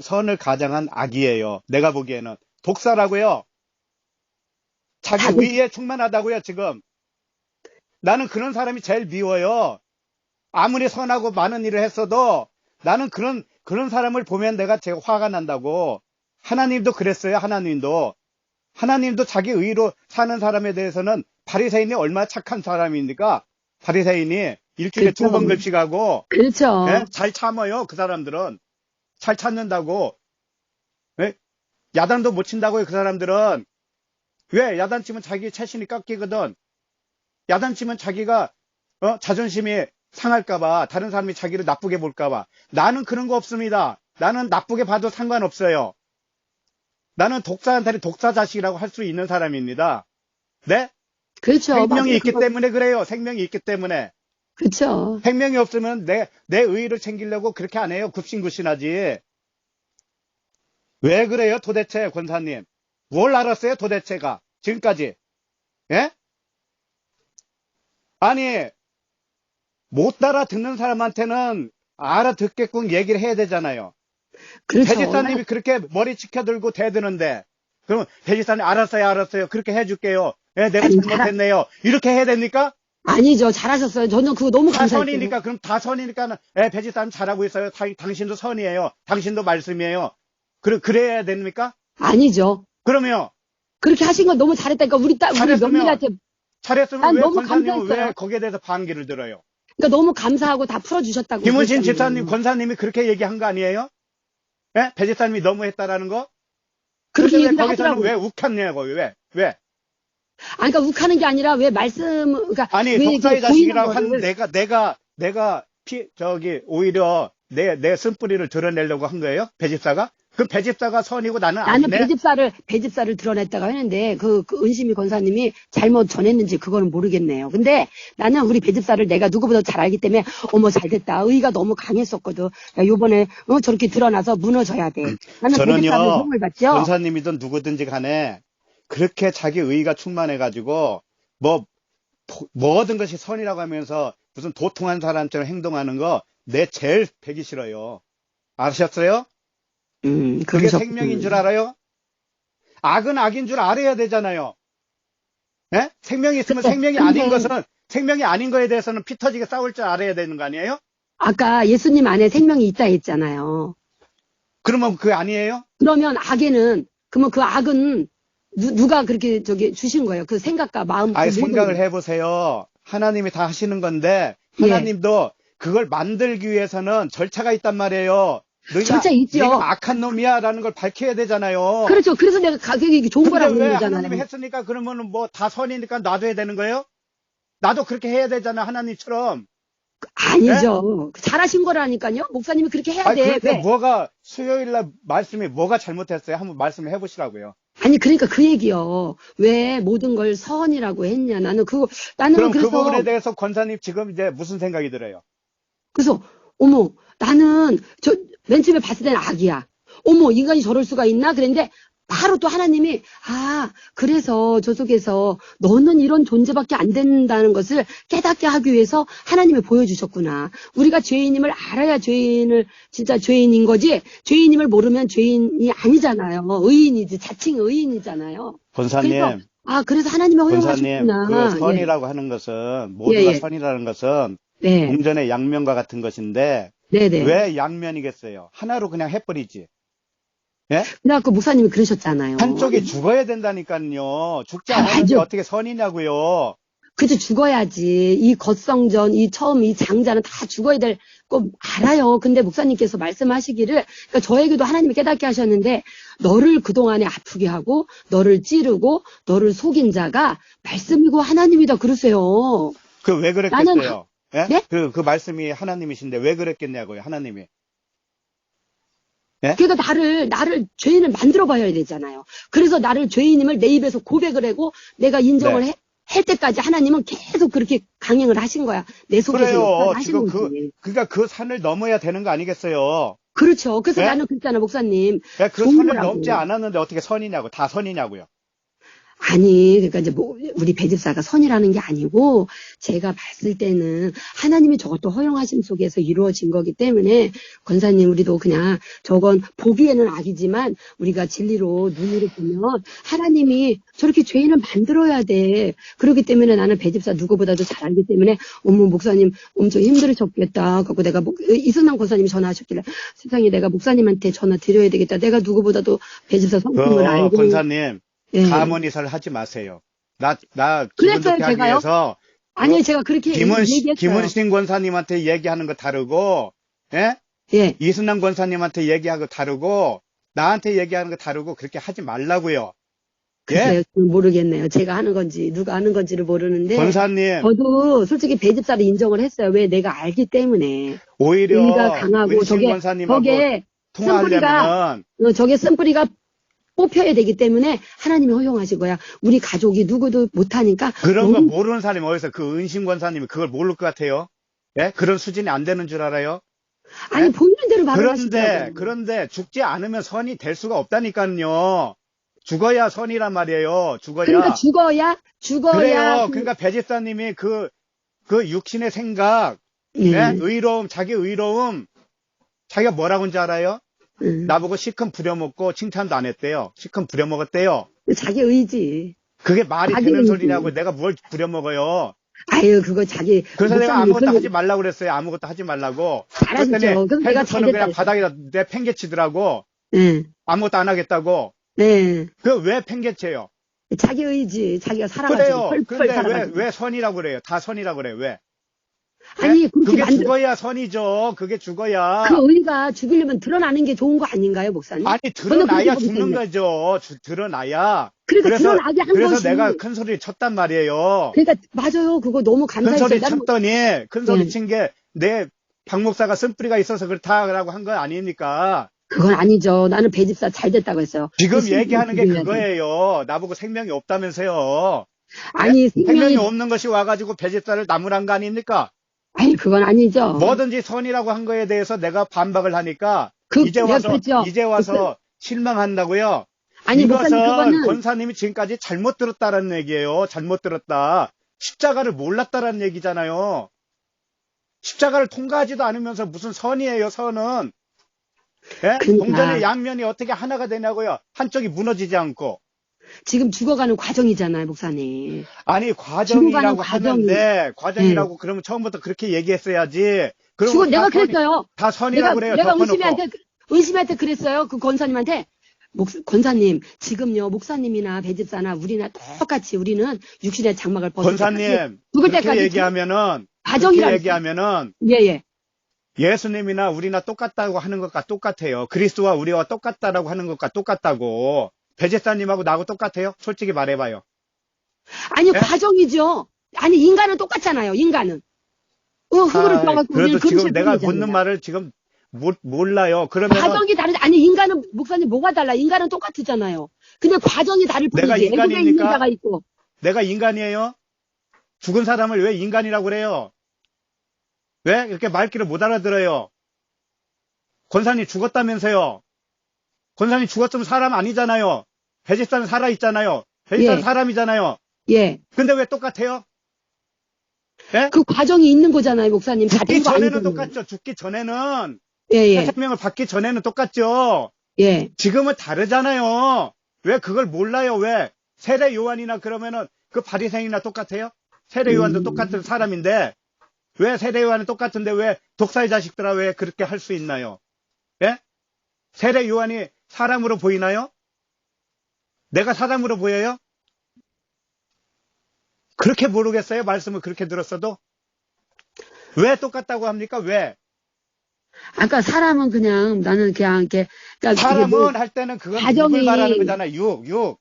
선을 가장한 내가 보기에는 독사라고요. 자기 자기- 의에 충만하다고요, 지금. 나는 그런 사람이 제일 미워요. 아무리 선하고 많은 일을 했어도 나는 그런 사람을 보면 내가 제가 화가 난다고. 하나님도 그랬어요, 하나님도. 하나님도 자기 의로 사는 사람에 대해서는 바리새인이 얼마나 착한 사람입니까? 바리새인이 일주일에 그렇죠. 2번 급식하고 그렇죠. 예? 잘 참아요, 그 사람들은. 잘 참는다고. 예? 야단도 못 친다고요, 그 사람들은. 왜? 야단 치면 자기 체신이 깎이거든. 야단 치면 자기가 자존심이 상할까봐, 다른 사람이 자기를 나쁘게 볼까봐. 나는 그런 거 없습니다. 나는 나쁘게 봐도 상관없어요. 나는 독사한테 독사 자식이라고 할 수 있는 사람입니다. 네? 그렇죠. 생명이 맞아요. 있기 그거- 때문에 그래요. 생명이 있기 때문에. 그렇죠. 생명이 없으면 내 의의를 챙기려고 그렇게 안 해요. 굽신굽신하지. 왜 그래요, 도대체, 권사님? 뭘 알았어요, 도대체가? 지금까지. 예? 아니, 못 따라 듣는 사람한테는 알아듣게끔 얘기를 해야 되잖아요. 그렇죠. 배지사님이 그렇게 머리 치켜들고 대드는데, 그럼 배지사님 알았어요. 그렇게 해줄게요. 예, 내가 아니, 잘못했네요. 이렇게 해야 됩니까? 아니죠. 잘하셨어요. 저는 그거 너무 다 감사했어요. 선이니까, 그럼 다 선이니까는, 배지사님 잘하고 있어요. 당신도 선이에요. 당신도 말씀이에요. 그래야 됩니까? 아니죠. 그러면, 그렇게 하신 건 너무 잘했다니까 우리 잘했으면- 며느리한테 잘했으면 난 왜 너무 권사님은 감사했어요. 왜 거기에 대해서 반기를 들어요? 그러니까 너무 감사하고 다 풀어주셨다고. 김은신 그랬잖아요. 집사님, 권사님이 그렇게 얘기한 거 아니에요? 예? 배지사님이 너무했다라는 거? 그렇게 근데 왜 얘기를 거기서는 하더라고요. 왜 욱했냐고, 왜? 아니, 그러니까 욱하는 게 아니라 왜 말씀, 그러니까 아니, 왜 독사의 이게 자식이라고 보이는 한 거를 내가 오히려 내 쓴뿌리를 드러내려고 한 거예요? 배집사가? 그럼 배집사가 선이고 나는 나는 아니네? 배집사를 드러냈다고 했는데 그 은심이 권사님이 잘못 전했는지 그거는 모르겠네요. 근데 나는 우리 배집사를 내가 누구보다 잘 알기 때문에 어머 잘됐다. 의가 너무 강했었거든. 야, 요번에 저렇게 드러나서 무너져야 돼. 나는 저는요, 배집사를 선물 받죠. 권사님이든 누구든지 간에 그렇게 자기 의가 충만해가지고 모든 것이 선이라고 하면서 무슨 도통한 사람처럼 행동하는 거 내 제일 배기 싫어요. 아셨어요? 그게 그러셨군요. 생명인 줄 알아요? 악은 악인 줄 알아야 되잖아요. 예? 생명이 있으면 생명이 아닌 거에 대해서는 피 터지게 싸울 줄 알아야 되는 거 아니에요? 아까 예수님 안에 생명이 있다 했잖아요. 그러면 그게 아니에요? 그러면 그러면 그 악은 누가 그렇게 주신 거예요? 그 생각과 마음, 아예 그 모든 생각을 해보세요. 하나님이 다 하시는 건데, 하나님도 그걸 만들기 위해서는 절차가 있단 말이에요. 절차 있죠. 네가 악한 놈이야 라는 걸 밝혀야 되잖아요. 그렇죠. 그래서 내가 가격이 좋은 근데 거라고 왜 그러는 거잖아요. 하나님이 했으니까 그러면은 뭐 다 선이니까 놔둬야 되는 거예요? 나도 그렇게 해야 되잖아, 하나님처럼. 아니죠. 잘하신 거라니까요. 목사님이 그렇게 해야 돼. 그런데 왜? 뭐가 수요일날 말씀이 뭐가 잘못했어요? 한번 말씀을 해보시라고요. 아니, 그러니까 그 얘기요. 왜 모든 걸 선이라고 했냐. 나는 그럼 그 부분에 대해서 권사님 지금 이제 무슨 생각이 들어요? 그래서, 어머, 나는, 맨 처음에 봤을 때는 악이야. 어머, 인간이 저럴 수가 있나? 그랬는데, 바로 또 하나님이, 그래서 저 속에서 너는 이런 존재밖에 안 된다는 것을 깨닫게 하기 위해서 하나님이 보여주셨구나. 우리가 죄인임을 알아야 진짜 죄인인 거지, 죄인임을 모르면 죄인이 아니잖아요. 의인이지, 자칭 의인이잖아요. 권사님, 그래서 하나님이 권사님, 허용하셨구나. 그 선이라고 하는 것은, 모두가 선이라는 것은 네. 동전의 양면과 같은 것인데, 네네. 왜 양면이겠어요? 하나로 그냥 해버리지. 예? 그래갖고 목사님이 그러셨잖아요. 한쪽이 죽어야 된다니까요. 죽지 않았는데 맞아. 어떻게 선이냐고요. 그죠, 죽어야지. 이 겉성전, 이 장자는 다 죽어야 될 거 알아요. 근데 목사님께서 말씀하시기를, 그러니까 저에게도 하나님이 깨닫게 하셨는데, 너를 그동안에 아프게 하고, 너를 찌르고, 너를 속인 자가 말씀이고 하나님이다 그러세요. 그 왜 그랬겠어요? 예? 네? 그 말씀이 하나님이신데 왜 그랬겠냐고요, 하나님이. 예? 그러니까 나를 죄인을 만들어 봐야 되잖아요. 그래서 나를 죄인임을 내 입에서 고백을 하고, 내가 인정을 할 때까지 하나님은 계속 그렇게 강행을 하신 거야. 내 속에서 그래요. 하신 지금 거지. 그러니까 그 산을 넘어야 되는 거 아니겠어요? 그렇죠. 그래서 네? 나는 그랬잖아, 목사님. 예, 그 좋은 산을 거라고. 넘지 않았는데 어떻게 선이냐고, 다 선이냐고요. 아니, 그러니까 이제 우리 배집사가 선이라는 게 아니고, 제가 봤을 때는 하나님이 저것도 허용하심 속에서 이루어진 거기 때문에, 권사님, 우리도 그냥 저건 보기에는 악이지만, 우리가 진리로, 눈으로 보면, 하나님이 저렇게 죄인을 만들어야 돼. 그렇기 때문에 나는 배집사 누구보다도 잘 알기 때문에, 어머, 목사님 엄청 힘들으셨겠다. 그래서 내가, 이순남 권사님이 전화하셨길래, 세상에 내가 목사님한테 전화 드려야 되겠다. 내가 누구보다도 배집사 성품을 알고. 권사님. 예. 가문이설 하지 마세요. 나 기분 그랬어요, 좋게 하기 제가요? 위해서. 아니요, 제가 그렇게 얘기했어요. 김은신 권사님한테 얘기하는 거 다르고, 예? 예. 이순남 권사님한테 얘기하고 다르고, 나한테 얘기하는 거 다르고, 그렇게 하지 말라고요. 글쎄요, 예? 모르겠네요. 제가 하는 건지, 누가 하는 건지를 모르는데. 권사님. 저도 솔직히 배집사를 인정을 했어요. 왜? 내가 알기 때문에. 오히려, 의가 강하고, 은신 권사님하고 저게 통화하려면, 저게 쓴뿌리가 뽑혀야 되기 때문에 하나님이 허용하신 거야. 우리 가족이 누구도 못하니까. 그런 거 모르는 사람이 어디서 그 은신 권사님이 그걸 모를 것 같아요? 예? 그런 수준이 안 되는 줄 알아요? 아니, 예? 보이는 대로 말하시더라고요. 그런데 죽지 않으면 선이 될 수가 없다니까요. 죽어야 선이란 말이에요. 죽어야. 그러니까 죽어야. 그래요. 그러니까 배집사님이 그 육신의 생각, 예? 의로움, 자기 의로움, 자기가 뭐라고 한지 알아요? 나보고 시큰 부려먹고 칭찬도 안 했대요. 시큰 부려먹었대요. 자기 의지. 그게 말이 자기 되는 의지. 소리냐고. 내가 뭘 부려먹어요. 아유, 그거 자기. 그래서 내가 아무것도 하지 말라고 그랬어요. 아무것도 하지 말라고. 잘하셨죠. 그래서 내가 핸드폰을 그냥 잘됐다. 바닥에다 내 팽개치더라고. 네. 아무것도 안 하겠다고. 네. 그 왜 팽개쳐요? 자기 의지, 자기가 살아가지고. 그래요. 펄펄 근데 살아가지고. 왜 선이라고 그래요? 다 선이라고 그래요. 왜? 아니, 예? 그렇게 그게 죽어야 선이죠. 그게 죽어야. 그 의가 죽이려면 드러나는 게 좋은 거 아닌가요, 목사님? 아니, 드러나야 죽는 거죠. 드러나야. 그러니까 드러나게 한 그래서 것이. 내가 큰 소리 쳤단 말이에요. 그러니까 맞아요. 그거 너무 큰 감사했어요. 소리 쳤더니, 큰 소리 네. 친 게 내 박 목사가 쓴뿌리가 있어서 그렇다라고 한 거 아닙니까? 그건 아니죠. 나는 배집사 잘 됐다고 했어요. 지금 그 얘기하는 게 생명이 그거예요. 나보고 생명이 없다면서요. 아니, 생명이 없는 것이 와가지고 배집사를 나무란 거 아닙니까? 아니, 그건 아니죠. 뭐든지 선이라고 한 거에 대해서 내가 반박을 하니까 이제 그랬죠. 와서 실망한다고요. 아니, 이것은 목사님, 그거는. 권사님이 지금까지 잘못 들었다라는 얘기예요. 잘못 들었다. 십자가를 몰랐다라는 얘기잖아요. 십자가를 통과하지도 않으면서 무슨 선이에요, 선은. 예? 그러니까 동전의 양면이 어떻게 하나가 되냐고요. 한쪽이 무너지지 않고. 지금 죽어가는 과정이잖아요, 목사님. 아니, 죽어가는 과정이라고 과정이, 하는데, 예. 과정이라고 그러면 처음부터 그렇게 얘기했어야지. 그러면 내가 그랬어요. 다 선이라고 그래요, 내가 덮어놓고. 은심이한테 그랬어요. 그 권사님한테. 권사님, 지금요, 목사님이나 배집사나 우리나 똑같이 우리는 육신의 장막을 벗을 때까지, 권사님, 죽을 그렇게 때까지 얘기하면은, 과정이라는 예, 예. 예수님이나 우리나 똑같다고 하는 것과 똑같아요. 그리스도와 우리와 똑같다라고 하는 것과 똑같다고. 배제사님하고 나하고 똑같아요? 솔직히 말해봐요. 아니, 예? 과정이죠. 아니, 인간은 똑같잖아요, 인간은. 흙으로 떠갖고 그래도 우리는 지금 그릇을 내가 뿌리잖아요. 묻는 말을 지금 몰라요. 그러면은 과정이 다르지. 아니, 인간은, 목사님 뭐가 달라? 인간은 똑같잖아요. 근데 과정이 다를 내가 뿐이지. 애국에 있는 인간입니까? 자가 있고. 내가 인간이에요? 죽은 사람을 왜 인간이라고 그래요? 왜 이렇게 말귀를 못 알아들어요? 권사님 죽었다면서요? 권사님 죽었으면 사람 아니잖아요. 배집사는 살아있잖아요. 배집사는 예. 사람이잖아요. 예. 근데 왜 똑같아요? 예? 그 과정이 있는 거잖아요, 목사님. 다 죽기 된 거 전에는 아니잖아요. 똑같죠. 죽기 전에는 예. 새 생명을 받기 전에는 똑같죠. 예. 지금은 다르잖아요. 왜 그걸 몰라요? 왜 세례 요한이나 그러면은 그 바리새인이나 똑같아요? 세례 요한도 똑같은 사람인데 왜 세례 요한은 똑같은데 왜 독사의 자식들아 왜 그렇게 할 수 있나요? 예? 세례 요한이 사람으로 보이나요? 내가 사람으로 보여요? 그렇게 모르겠어요? 말씀을 그렇게 들었어도? 왜 똑같다고 합니까? 왜? 아까 사람은 그냥 나는 그냥 이렇게 그러니까 그게 사람은 할 때는 그건 과정이 육을 말하는 거잖아. 육.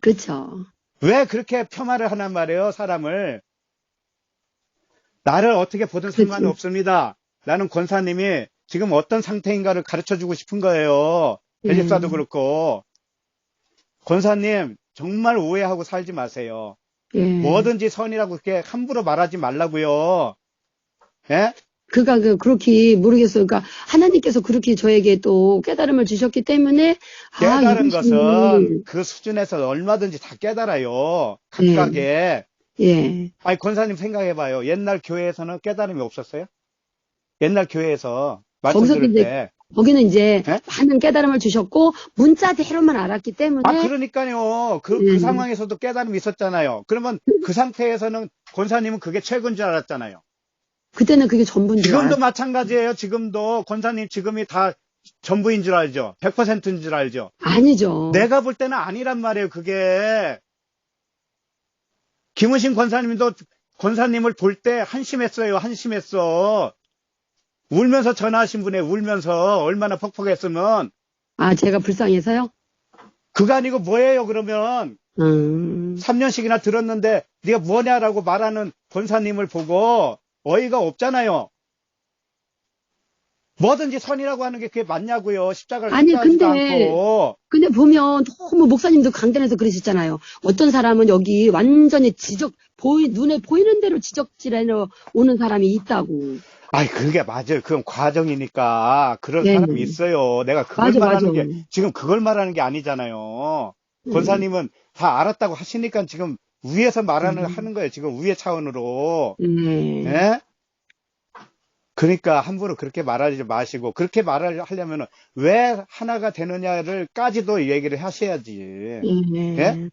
그렇죠. 왜 그렇게 폄하를 하란 말이에요? 사람을. 나를 어떻게 보든 그치. 상관없습니다. 나는 권사님이 지금 어떤 상태인가를 가르쳐주고 싶은 거예요. 배집사도 그렇고. 권사님 정말 오해하고 살지 마세요. 예. 뭐든지 선이라고 그렇게 함부로 말하지 말라고요. 예? 그러니까 그렇게 모르겠어요. 그러니까 하나님께서 그렇게 저에게 또 깨달음을 주셨기 때문에 깨달은 이것이 것은 그 수준에서 얼마든지 다 깨달아요. 각각의. 예. 아니 권사님 생각해봐요. 옛날 교회에서는 깨달음이 없었어요? 옛날 교회에서 말씀 거기서 들을 이제 때. 거기는 이제 예? 많은 깨달음을 주셨고 문자대로만 알았기 때문에 그러니까요. 그 상황에서도 깨달음이 있었잖아요. 그러면 그 상태에서는 권사님은 그게 최고인 줄 알았잖아요. 그때는 그게 전부인 줄 지금도 알았어요. 마찬가지예요. 지금도 권사님 지금이 다 전부인 줄 알죠. 100%인 줄 알죠. 아니죠. 내가 볼 때는 아니란 말이에요. 그게. 김은신 권사님도 권사님을 볼 때 한심했어요. 한심했어. 울면서 전화하신 분에 울면서 얼마나 퍽퍽했으면 제가 불쌍해서요? 그거 아니고 뭐예요 그러면 3년씩이나 들었는데 네가 뭐냐라고 말하는 권사님을 보고 어이가 없잖아요. 뭐든지 선이라고 하는 게 그게 맞냐고요. 십자가를 아니, 통과하지도 않고. 근데 보면 너무 목사님도 강단에서 그러셨잖아요. 어떤 사람은 여기 완전히 눈에 보이는 대로 지적질하러 오는 사람이 있다고. 그게 맞아요. 그건 과정이니까 그런 네네. 사람이 있어요. 내가 그걸 맞아. 말하는 게 지금 그걸 말하는 게 아니잖아요. 권사님은 다 알았다고 하시니까 지금 위에서 하는 거예요. 지금 위의 차원으로. 예? 그러니까 함부로 그렇게 말하지 마시고 그렇게 말을 하려면 왜 하나가 되느냐를까지도 얘기를 하셔야지. 예?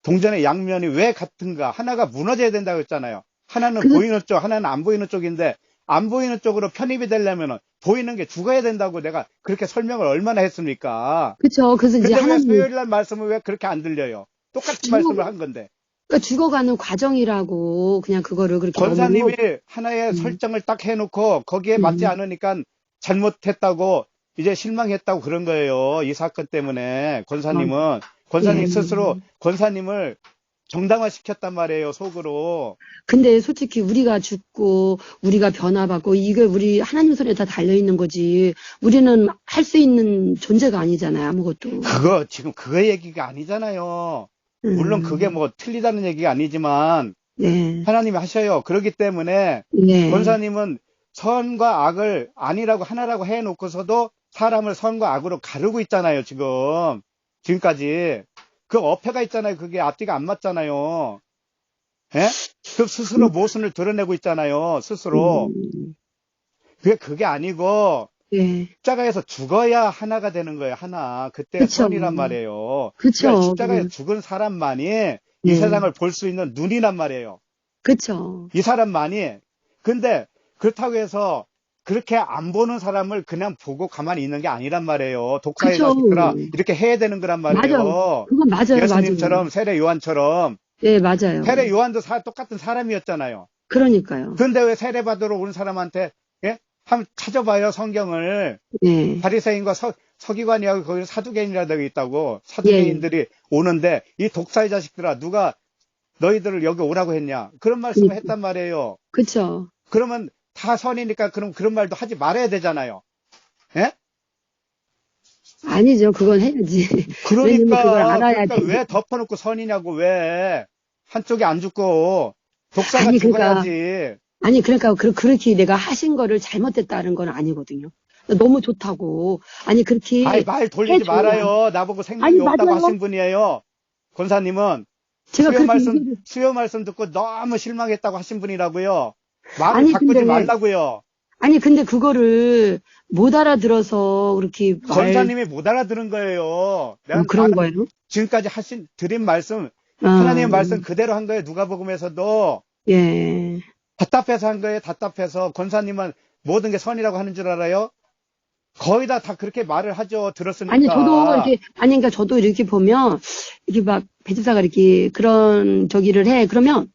동전의 양면이 왜 같은가? 하나가 무너져야 된다고 했잖아요. 하나는 보이는 쪽, 하나는 안 보이는 쪽인데 안 보이는 쪽으로 편입이 되려면 보이는 게 죽어야 된다고 내가 그렇게 설명을 얼마나 했습니까? 그쵸. 그래서 이제 근데 왜 하나님 수요일 날 말씀을 왜 그렇게 안 들려요? 똑같은 말씀을 한 건데. 그러니까 죽어가는 과정이라고 그냥 그거를 그렇게 권사님이 하나의 설정을 딱 해놓고 거기에 맞지 않으니까 잘못했다고 이제 실망했다고 그런 거예요. 이 사건 때문에 권사님 스스로 권사님을 정당화시켰단 말이에요. 속으로. 근데 솔직히 우리가 죽고 우리가 변화받고 이게 우리 하나님 손에 다 달려있는 거지. 우리는 할 수 있는 존재가 아니잖아요. 아무것도. 지금 그거 얘기가 아니잖아요. 물론 그게 뭐 틀리다는 얘기가 아니지만 네. 하나님이 하셔요. 그렇기 때문에 네. 권사님은 선과 악을 아니라고 하나라고 해놓고서도 사람을 선과 악으로 가르고 있잖아요. 지금까지 그 어폐가 있잖아요. 그게 앞뒤가 안 맞잖아요. 예? 그 스스로 모순을 드러내고 있잖아요. 스스로. 그게 아니고 예. 십자가에서 죽어야 하나가 되는 거예요. 하나. 그때가 그쵸. 선이란 말이에요. 그쵸. 그러니까 십자가에서 죽은 사람만이 이 예. 세상을 볼 수 있는 눈이란 말이에요. 그쵸. 이 사람만이. 근데 그렇다고 해서 그렇게 안 보는 사람을 그냥 보고 가만히 있는 게 아니란 말이에요. 독사의 그쵸. 자식들아 이렇게 해야 되는 거란 맞아요. 말이에요. 그건 맞아요. 맞아요. 예수님처럼 세례 요한처럼. 예, 맞아요. 세례 요한도 똑같은 사람이었잖아요. 그러니까요. 근데 왜 세례 받으러 오는 사람한테 예? 한번 찾아봐요 성경을. 예. 바리새인과 서기관이하고 거기 사두개인이라고 있다고. 사두개인들이 오는데 이 독사의 자식들아 누가 너희들을 여기 오라고 했냐. 그런 말씀을 그러니까. 했단 말이에요. 그쵸. 그러면 다 선이니까 그럼 그런 말도 하지 말아야 되잖아요. 예? 아니죠. 그건 해야지. 왜냐면 그걸 알아야 그러니까 돼. 왜 덮어놓고 선이냐고 왜 한쪽이 안 죽고 독사가 아니, 죽어야지. 그러니까 그렇게 내가 하신 거를 잘못됐다는 건 아니거든요. 너무 좋다고. 아니, 그렇게 아이 말 돌리지 해줘야. 말아요. 나보고 생명이 아니, 없다고 맞아요. 하신 분이에요. 권사님은 제가 수요 그렇게 말씀 얘기를. 수요 말씀 듣고 너무 실망했다고 하신 분이라고요. 마음을 아니, 바꾸지 근데, 말라고요. 아니, 근데 그거를 못 알아들어서 그렇게 권사님이 못 알아들은 거예요. 내가 그런 거예요? 지금까지 드린 말씀 아, 하나님의 말씀 그대로 한 거예요. 누가복음에서도 예. 답답해서 한 거예요. 답답해서. 권사님은 모든 게 선이라고 하는 줄 알아요? 거의 다 그렇게 말을 하죠. 들었으니까. 그러니까 저도 이렇게 보면, 이렇게 막, 배집사가 이렇게 그런 저기를 해. 그러면,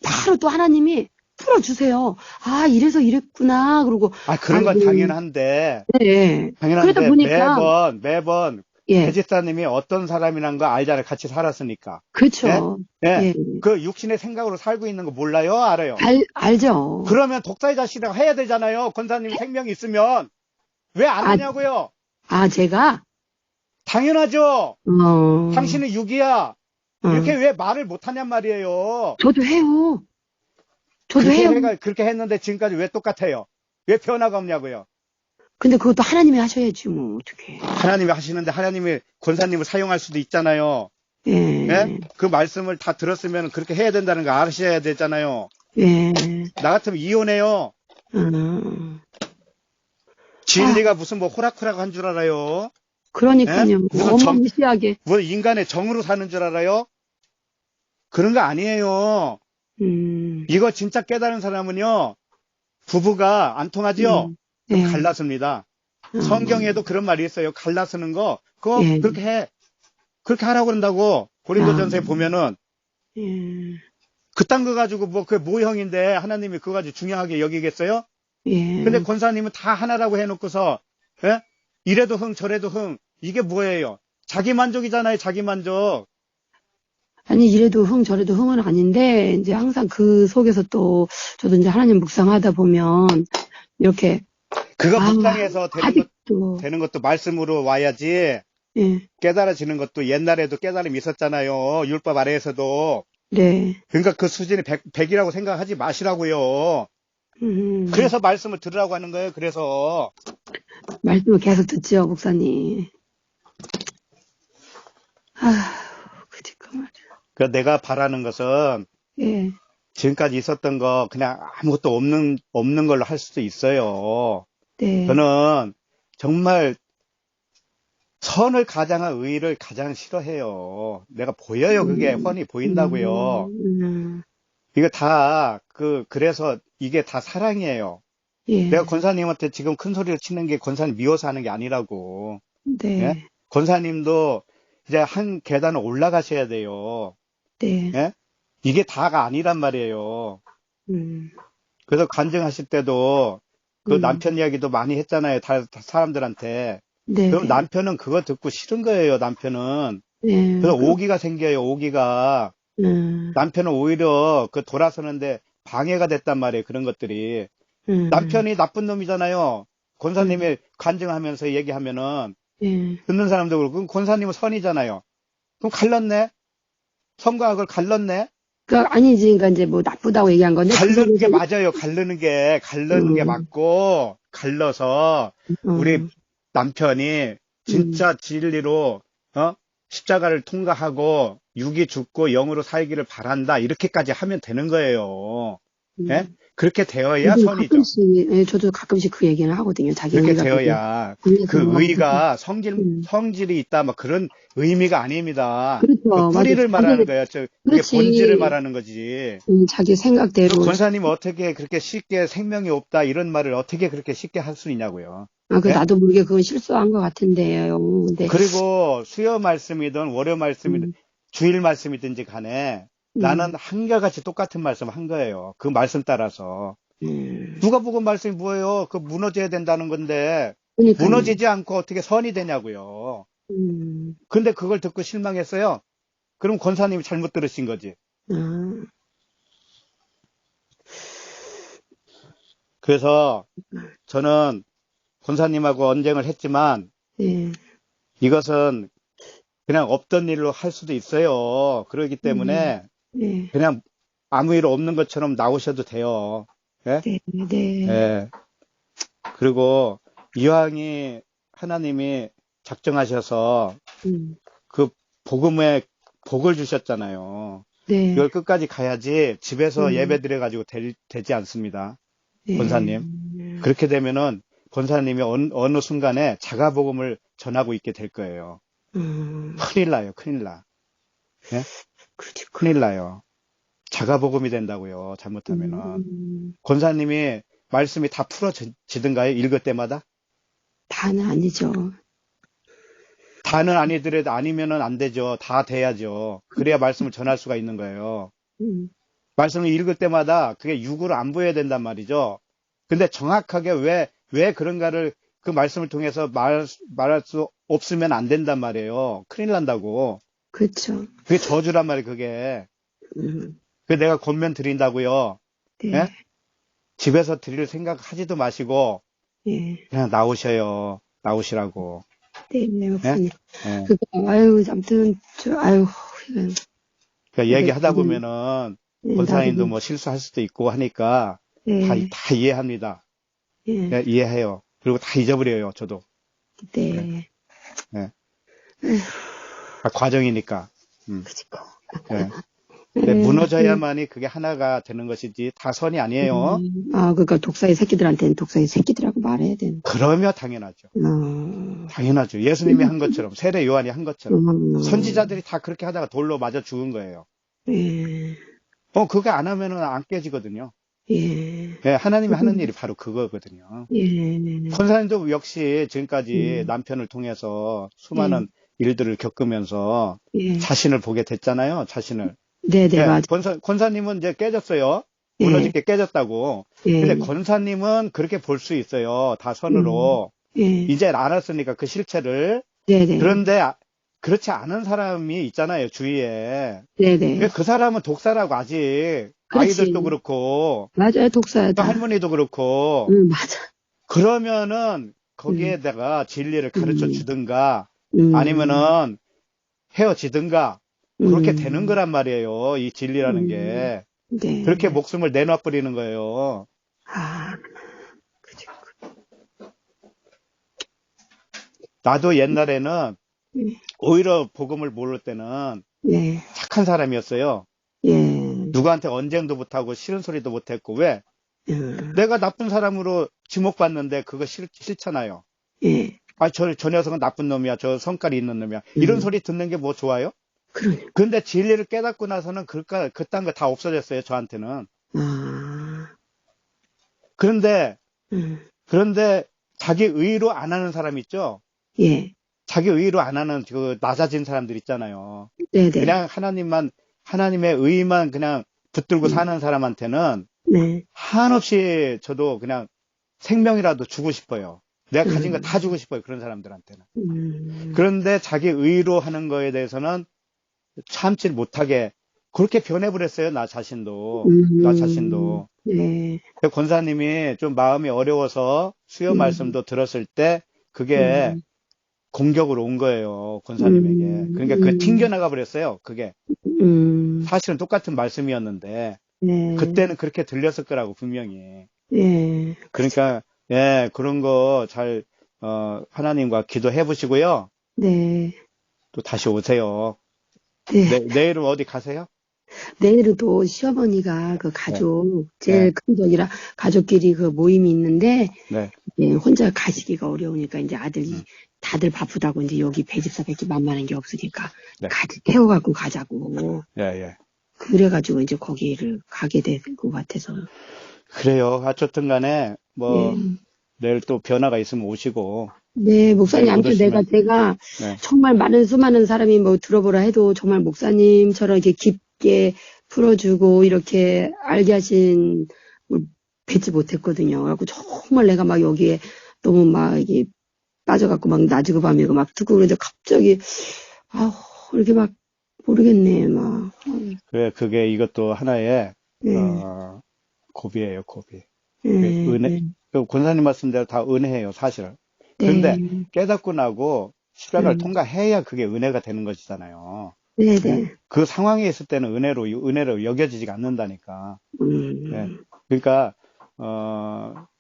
바로 또 하나님이 풀어주세요. 아, 이래서 이랬구나. 그러고. 그런 건 당연한데. 네. 당연한데 그러다 보니까. 매번 예. 배집사님이 어떤 사람이란 거 알잖아요. 같이 살았으니까. 그렇죠. 예? 예. 그 육신의 생각으로 살고 있는 거 몰라요? 알아요? 알죠. 그러면 독사의 자식이라고 해야 되잖아요. 권사님 생명이 있으면. 왜 안 하냐고요? 제가? 당연하죠. 당신은 육이야. 이렇게 왜 말을 못 하냔 말이에요. 저도 해요. 그렇게 했는데 지금까지 왜 똑같아요? 왜 변화가 없냐고요? 근데 그것도 하나님이 하셔야지, 뭐, 어떡해. 하나님이 하시는데 하나님이 권사님을 사용할 수도 있잖아요. 예. 예? 그 말씀을 다 들었으면 그렇게 해야 된다는 거 아셔야 되잖아요. 예. 나 같으면 이혼해요. 진리가 무슨 뭐 호락호락 한 줄 알아요? 그러니까요. 예? 어마무시하게. 뭐 인간의 정으로 사는 줄 알아요? 그런 거 아니에요. 이거 진짜 깨달은 사람은요, 부부가 안 통하지요? 그럼 예. 갈라섭니다. 성경에도 그런 말이 있어요. 갈라서는 거, 그거 예. 그렇게 해. 그렇게 하라고 그런다고. 고린도전서에 보면은, 예. 그딴 거 가지고 뭐, 그게 모형인데 하나님이 그거 가지고 중요하게 여기겠어요? 예. 근데 권사님은 다 하나라고 해놓고서, 예? 이래도 흥, 저래도 흥. 이게 뭐예요? 자기 만족이잖아요, 자기 만족. 아니, 이래도 저래도 흥은 아닌데, 이제 항상 그 속에서 또, 저도 이제 하나님 묵상하다 보면, 이렇게. 그거 묵상해서 아직도. 되는 것도 말씀으로 와야지. 예. 깨달아지는 것도 옛날에도 깨달음이 있었잖아요. 율법 아래에서도. 네. 그러니까 그 수준이 100이라고 생각하지 마시라고요. 그래서 말씀을 들으라고 하는 거예요. 그래서. 말씀을 계속 듣죠, 목사님. 그니까 말이야. 그 내가 바라는 것은 예. 지금까지 있었던 거 그냥 아무것도 없는 걸로 할 수도 있어요. 네. 저는 정말 선을 가장한 의를 가장 싫어해요. 내가 보여요. 그게 훤히 보인다고요. 이거 다 그래서 이게 다 사랑이에요. 예. 내가 권사님한테 지금 큰 소리를 치는 게 권사님 미워서 하는 게 아니라고. 네. 예? 권사님도 이제 한 계단을 올라가셔야 돼요. 네. 예? 이게 다가 아니란 말이에요. 그래서 간증하실 때도 그 남편 이야기도 많이 했잖아요. 다 사람들한테. 네. 그럼 남편은 그거 듣고 싫은 거예요. 남편은. 네. 그래서 오기가 생겨요. 오기가. 남편은 오히려 그 돌아서는데 방해가 됐단 말이에요. 그런 것들이. 남편이 나쁜 놈이잖아요. 권사님이 간증하면서 얘기하면은 듣는 사람도 그렇고 그럼 권사님은 선이잖아요. 그럼 갈랐네. 선과 악을 갈랐네. 아니지, 그러니까 이제 뭐 나쁘다고 얘기한 건데. 갈르는 게 맞아요. 갈르는 게 맞고, 갈라서, 우리 남편이 진짜 진리로, 십자가를 통과하고 육이 죽고 영으로 살기를 바란다. 이렇게까지 하면 되는 거예요. 예? 그렇게 되어야 저도 선이죠. 저도 가끔씩 그 얘기를 하거든요. 자기 그렇게 의가 되어야 그 의가 성질이 있다. 뭐 그런 의미가 아닙니다. 그 그렇죠. 맞아. 뿌리를 말하는 거예요. 그게 그렇지. 본질을 말하는 거지. 자기 생각대로. 그 권사님 어떻게 그렇게 쉽게 생명이 없다 이런 말을 어떻게 그렇게 쉽게 할 수 있냐고요. 예? 나도 모르게 그건 실수한 것 같은데요. 근데, 그리고 수요 말씀이든 월요 말씀이든 주일 말씀이든지 간에 나는 한결같이 똑같은 말씀 한 거예요. 그 말씀 따라서. 누가 보고 말씀이 뭐예요? 그 무너져야 된다는 건데 그러니까요. 무너지지 않고 어떻게 선이 되냐고요. 근데 그걸 듣고 실망했어요. 그럼 권사님이 잘못 들으신 거지. 그래서 저는 권사님하고 언쟁을 했지만 네. 이것은 그냥 없던 일로 할 수도 있어요. 그렇기 때문에 네. 그냥 아무 일 없는 것처럼 나오셔도 돼요. 예? 네. 네. 예. 그리고 이왕이 하나님이 작정하셔서 그 복음에 복을 주셨잖아요. 네. 이걸 끝까지 가야지 집에서 예배 드려가지고 되지 않습니다. 네. 권사님. 그렇게 되면은 권사님이 어느 순간에 자가복음을 전하고 있게 될 거예요. 큰일 나요, 큰일 나. 예? 큰일 나요. 자가복음이 된다고요, 잘못하면은. 권사님이 말씀이 다 풀어지든가요, 읽을 때마다? 다는 아니죠. 다는 아니더라도 아니면은 안 되죠. 다 돼야죠. 그래야 말씀을 전할 수가 있는 거예요. 말씀을 읽을 때마다 그게 육으로 안 보여야 된단 말이죠. 근데 정확하게 왜 그런가를 그 말씀을 통해서 말할 수 없으면 안 된단 말이에요. 큰일 난다고. 그렇죠. 그게 저주란 말이에요, 그게. 그 내가 권면 드린다고요. 네. 예? 집에서 드릴 생각 하지도 마시고 예. 그냥 나오셔요. 나오시라고. 네, 목사님. 예. 아무튼, 그러니까 얘기하다 보면은 권사님도 뭐 실수할 수도 있고 하니까 다 이해합니다. 예, 이해해요. 그리고 다 잊어버려요, 저도. 네. 예. 다 과정이니까. 그치고. 예. 근데 무너져야만이 그게 하나가 되는 것이지 다 선이 아니에요. 그러니까 독사의 새끼들한테는 독사의 새끼들하고 말해야 되는. 그러면 당연하죠. 당연하죠. 예수님이 한 것처럼, 세례 요한이 한 것처럼. 선지자들이 다 그렇게 하다가 돌로 맞아 죽은 거예요. 예. 그거 안 하면은 안 깨지거든요. 예. 예, 하나님이 하는 일이 바로 그거거든요. 예. 권사님도 역시 지금까지 남편을 통해서 수많은 일들을 겪으면서 자신을 보게 됐잖아요, 자신을. 네네, 예, 맞아요. 권사님은 이제 깨졌어요. 무너지게 깨졌다고. 예. 근데 권사님은 그렇게 볼 수 있어요. 다 선으로. 이제 알았으니까 그 실체를. 네네. 그런데 그렇지 않은 사람이 있잖아요, 주위에. 네네. 그 사람은 독사라고 아직. 그렇지. 아이들도 그렇고. 맞아요, 독사다. 할머니도 그렇고. 맞아. 그러면은 거기에다가 진리를 가르쳐 주든가 아니면은 헤어지든가 그렇게 되는 거란 말이에요. 이 진리라는 게. 네. 그렇게 목숨을 내놔 버리는 거예요. 그죠. 나도 옛날에는 오히려 복음을 모를 때는 착한 사람이었어요. 누구한테 언쟁도 못하고 싫은 소리도 못했고 왜? 내가 나쁜 사람으로 지목받는데 그거 싫잖아요. 저 녀석은 나쁜 놈이야. 저 성깔이 있는 놈이야. 이런 소리 듣는 게 뭐 좋아요? 근데 진리를 깨닫고 나서는 그딴 거 다 없어졌어요. 저한테는. 그런데 자기 의로 안 하는 사람 있죠? 자기 의로 안 하는 그 낮아진 사람들 있잖아요. 네네. 그냥 하나님의 의만 그냥 붙들고 사는 사람한테는 한없이 저도 그냥 생명이라도 주고 싶어요. 내가 가진 거 다 주고 싶어요. 그런 사람들한테는. 그런데 자기 의로 하는 거에 대해서는 참지 못하게 그렇게 변해버렸어요. 나 자신도. 권사님이 좀 마음이 어려워서 수요 말씀도 들었을 때 그게 공격으로 온 거예요. 권사님에게. 그러니까 그게 튕겨나가 버렸어요. 그게. 사실은 똑같은 말씀이었는데 그때는 그렇게 들렸을 거라고 분명히. 그러니까 그런 거 잘 하나님과 기도해 보시고요. 또 다시 오세요. 네. 내일은 어디 가세요? 내일은 또 시어머니가 그 네. 가족, 네. 제일 큰 적이라 가족끼리 그 모임이 있는데, 네. 예, 혼자 가시기가 어려우니까 이제 아들이 음. 다들 바쁘다고 이제 여기 배집사밖에 만만한 게 없으니까 네. 같이 태워갖고 가자고. 예, 예. 그래가지고 이제 거기를 가게 될 것 같아서. 그래요. 어쨌든 간에, 예. 내일 또 변화가 있으면 오시고, 네, 목사님, 내일 못 아무튼 오시면, 제가 네. 정말 수많은 사람이 뭐 들어보라 해도 정말 목사님처럼 이렇게 깊게 풀어주고 이렇게 알게 하신 걸 뵙지 못했거든요. 그래갖고 정말 내가 막 여기에 너무 막 이게 빠져갖고 막 낮이고 밤이고 막 듣고 그러는데 갑자기, 아우, 이렇게 막 모르겠네, 막. 그래, 그게 이것도 하나의, 예, 고비예요, 고비. 예, 은혜, 예, 그 권사님 말씀대로 다 은혜예요, 사실. 그런데 네, 깨닫고 나고 십자가를 통과해야 그게 은혜가 되는 것이잖아요. 네, 예? 네, 그 상황에 있을 때는 은혜로 여겨지지가 않는다니까. 예. 음. 그러니까,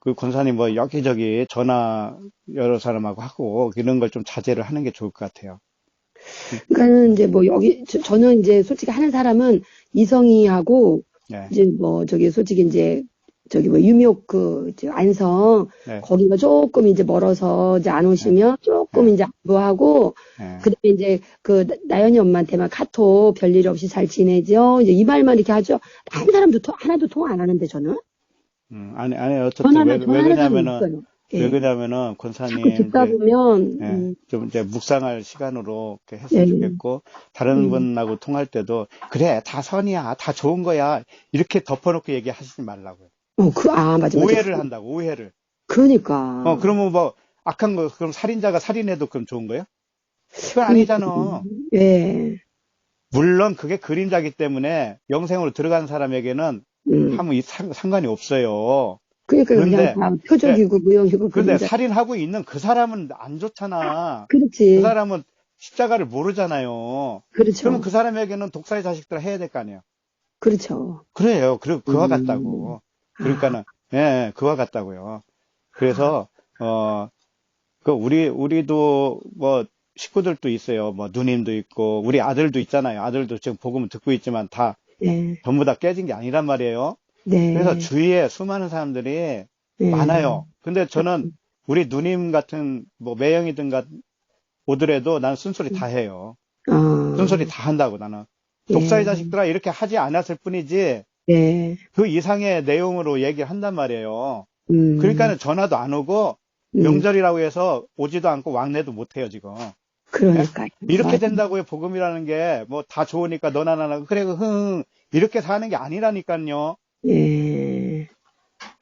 그 권사님 뭐 여기저기 전화 여러 사람하고 하고 이런 걸 좀 자제를 하는 게 좋을 것 같아요. 그러니까는 이제 뭐 여기 저는 이제 솔직히 하는 사람은 이성희하고 예. 이제 뭐 저기 솔직히 이제 저기 뭐 유미옥 이제 안성 예. 거기가 조금 이제 멀어서 이제 안 오시면 조금 예. 이제 안부하고 예. 그다음에 이제 그 나연이 엄마한테만 카톡 별일 없이 잘 지내죠. 이제 이 말만 이렇게 하죠. 한 사람도 하나도 통화 안 하는데 저는 아니, 어쨌든 왜 전화하는 사람이 그러냐면은, 있어요. 왜 예. 그러냐면은, 자꾸 권사님, 듣다 이제, 보면 좀 이제 묵상할 시간으로 이렇게 예, 했으면 좋겠고, 다른 음. 분하고 통할 때도, 그래, 다 선이야, 다 좋은 거야, 이렇게 덮어놓고 얘기하시지 말라고요. 맞아. 오해를 한다고, 오해를. 그러니까. 그러면 뭐, 악한 거, 그럼 살인자가 살인해도 그럼 좋은 거예요? 그건 그러니까. 아니잖아. 예. 물론 그게 그림자기 때문에 영생으로 들어간 사람에게는 음. 아무 상관이 없어요. 그러니까 그냥 그런데, 다 예, 표적이고 무용이고 그런데 그림자. 살인하고 있는 그 사람은 안 좋잖아. 그 그렇지. 사람은 십자가를 모르잖아요. 그러면 그렇죠. 그 사람에게는 독사의 자식들 해야 될 거 아니에요. 그렇죠. 그래요. 그와 음. 같다고. 그러니까는, 예, 그와 같다고요. 그래서, 우리도 뭐, 식구들도 있어요. 뭐, 누님도 있고, 우리 아들도 있잖아요. 아들도 지금 복음을 듣고 있지만 네. 전부 다 깨진 게 아니란 말이에요. 그래서 네. 주위에 수많은 사람들이 네. 많아요. 근데 저는 우리 누님 같은, 뭐, 매형이든 오더라도 난 쓴소리 다 해요. 쓴소리 어. 다 한다고 나는. 독사의 예. 자식들아 이렇게 하지 않았을 뿐이지 네. 그 이상의 내용으로 얘기를 한단 말이에요. 음. 그러니까는 전화도 안 오고 음. 명절이라고 해서 오지도 않고 왕래도 못 해요, 지금. 예? 그러니까요. 이렇게 맞아. 된다고요, 복음이라는 게. 뭐 다 좋으니까 너나 나나 그래, 이렇게 사는 게 아니라니까요. 예.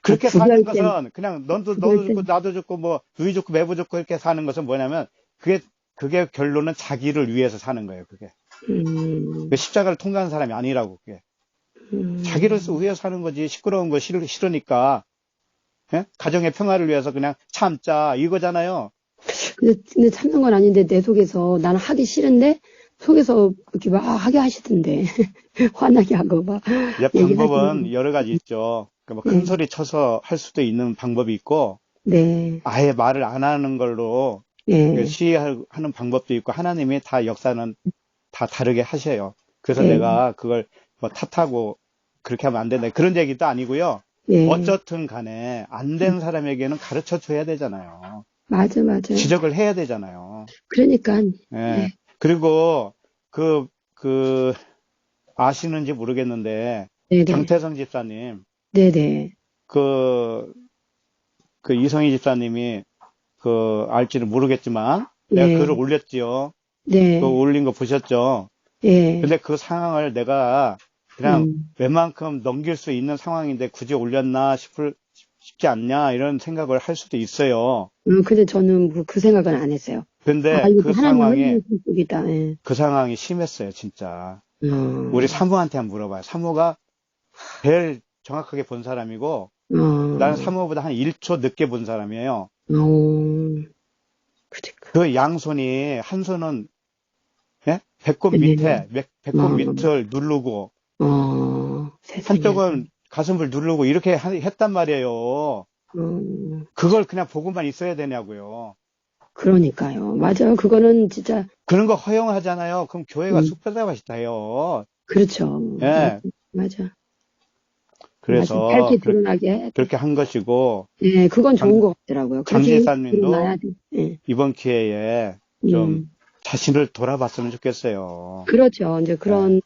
그렇게 사는 부결된, 것은 그냥 너도 죽고 부결된, 나도 죽고 뭐 누이 죽고 매부 죽고 이렇게 사는 것은 뭐냐면 그게 결론은 자기를 위해서 사는 거예요, 그게. 음. 그 십자가를 통과한 사람이 아니라고, 그게. 자기를 위해서 사는 거지. 시끄러운 거 싫으니까. 예? 가정의 평화를 위해서 그냥 참자. 이거잖아요. 근데 참는 건 아닌데 내 속에서 나는 하기 싫은데 속에서 이렇게 막 하게 하시던데. 화나게 하고 막 이제 방법은 얘기하시는. 여러 가지 있죠. 큰 네. 소리 쳐서 할 수도 있는 방법이 있고, 네. 아예 말을 안 하는 걸로 네. 시위하는 방법도 있고, 하나님이 다 역사는 다 다르게 하셔요. 그래서 네. 내가 그걸 뭐 탓하고 그렇게 하면 안 된다. 그런 얘기도 아니고요. 네. 어쨌든 간에 안 된 사람에게는 가르쳐 줘야 되잖아요. 맞아. 지적을 해야 되잖아요. 그러니까, 예. 네. 그리고 아시는지 모르겠는데 네네. 장태성 집사님, 네네. 그 이성희 집사님이 알지는 모르겠지만 내가 글을 네. 올렸지요. 그 네. 올린 거 보셨죠? 예. 근데 그 상황을 내가 그냥 음. 웬만큼 넘길 수 있는 상황인데 굳이 올렸나 싶지 않냐 이런 생각을 할 수도 있어요. 근데 저는 그 생각은 안 했어요. 근데 이거 하나님 흘리신 쪽이다. 예. 그 상황이 심했어요, 진짜. 어. 우리 사모한테 한번 물어봐요. 사모가 제일 정확하게 본 사람이고 나는 사모보다 한 1초 늦게 본 사람이에요. 그러니까. 그 양손이 한 손은 배꼽 네. 밑에 배꼽 밑을 누르고 세상에. 한쪽은 가슴을 누르고 이렇게 했단 말이에요. 그걸 그냥 보고만 있어야 되냐고요. 그러니까요. 맞아요. 그거는 진짜, 그런 거 허용하잖아요. 그럼 교회가 음, 쑥대밭이 돼요. 그렇죠. 맞아. 예. 맞아. 맞아. 그래서 밝게 드러나게 해야 돼. 그렇게 한 것이고, 예, 그건 좋은 장, 것 같더라고요. 장 그렇게 지사님도 드러나야 돼. 예, 이번 기회에 좀 음. 자신을 돌아봤으면 좋겠어요. 그렇죠. 이제 예. 그런,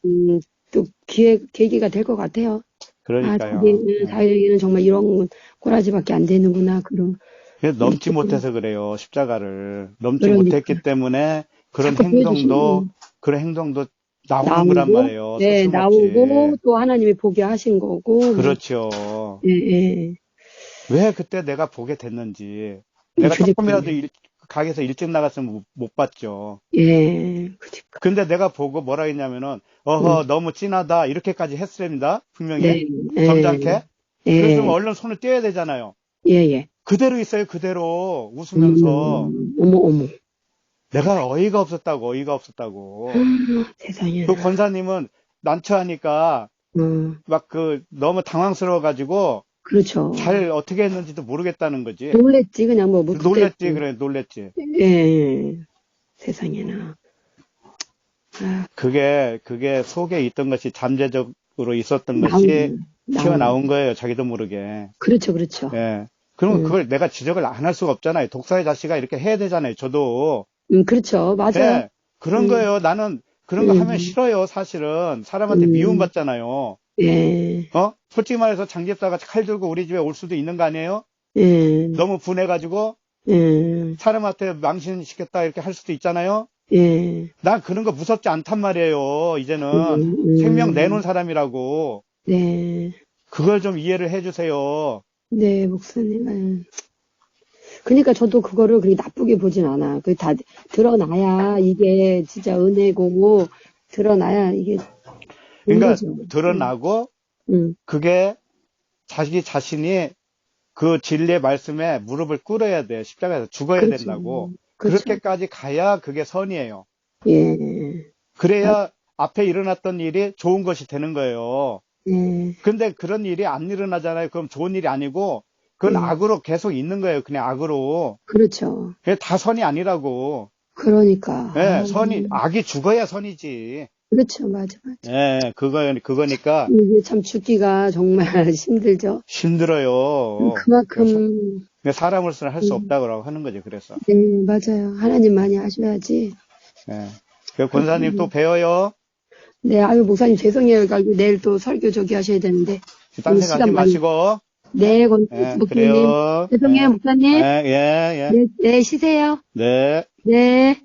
또 계기가 될 것 같아요. 아, 그러니까요. 예. 자기는 정말 이런 꼬라지밖에 안 되는구나. 그래서 넘지 이렇게, 못해서 그래요. 십자가를 넘지 그러니까. 못했기 때문에 자꾸 보여주시는, 그런 행동도 나오는 거란 나오고, 말이에요. 네, 나오고, 서슴없이. 또 하나님이 보게 하신 거고, 뭐, 그렇죠. 예, 예. 왜 그때 내가 보게 됐는지. 내가 조금이라도 그러니까요. 가게에서 일찍 나갔으면 못 봤죠. 예, 그러니까. 근데 내가 보고 뭐라 했냐면은, 음, 너무 진하다. 이렇게까지 했습니다. 분명히. 네, 예, 점잖게. 그래서 예, 얼른 손을 떼야 되잖아요. 예, 예. 그대로 있어요. 그대로. 웃으면서. 어머, 어머. 내가 어이가 없었다고. 그 세상에나. 권사님은 난처하니까 막 너무 당황스러워가지고 그렇죠. 잘 어떻게 했는지도 모르겠다는 거지. 놀랬지, 그냥 뭐, 놀랬지, 묵묵됐지. 그래, 놀랬지. 예, 세상에나. 아, 그게 속에 있던 것이 잠재적으로 있었던 것이 나온 거. 튀어나온 거예요. 자기도 모르게. 그렇죠, 그렇죠. 예. 그러면 음, 그걸 내가 지적을 안 할 수가 없잖아요. 독사의 자식아 이렇게 해야 되잖아요. 저도. 그렇죠. 맞아요. 예. 그런 음, 거예요. 나는 그런 거 하면 음, 싫어요. 사실은. 사람한테 음, 미움받잖아요. 예, 솔직히 말해서 장 집사가 칼 들고 우리 집에 올 수도 있는 거 아니에요? 예, 너무 분해가지고 예, 사람한테 망신시켰다 이렇게 할 수도 있잖아요? 예, 난 그런 거 무섭지 않단 말이에요. 이제는 음, 생명 내놓은 사람이라고. 네, 그걸 좀 이해를 해주세요. 네, 목사님. 그러니까 저도 그거를 그렇게 나쁘게 보진 않아. 그 다 드러나야 이게 진짜 은혜고, 드러나야 이게 된 그러니까 거죠. 드러나고 음, 그게 자기 자신이 그 진리의 말씀에 무릎을 꿇어야 돼. 십자가에서 죽어야 그렇죠. 된다고. 그렇죠. 그렇게까지 가야 그게 선이에요. 예, 맞, 그래야 앞에 일어났던 일이 좋은 것이 되는 거예요. 예, 근데 그런 일이 안 일어나잖아요. 그럼 좋은 일이 아니고, 그건 예, 악으로 계속 있는 거예요. 그냥 악으로. 그렇죠. 그게 다 선이 아니라고. 그러니까, 예, 악이 죽어야 선이지. 그렇죠. 맞아, 맞아. 예, 그거니까 이게 참 죽기가 정말 힘들죠. 힘들어요. 그만큼, 사람으로서는 할 수 음, 없다고 하는 거죠. 그래서. 네, 맞아요. 하나님 많이 하셔야지. 예. 그 권사님 또 배워요. 네, 아유, 목사님 죄송해요. 그리고 내일 또 설교 저기 하셔야 되는데, 딴 오늘 생각하지 시간 많이. 마시고. 네, 예, 목사님. 그래요. 죄송해요, 예, 예, 목사님. 예, 예. 네, 네, 쉬세요. 네. 네.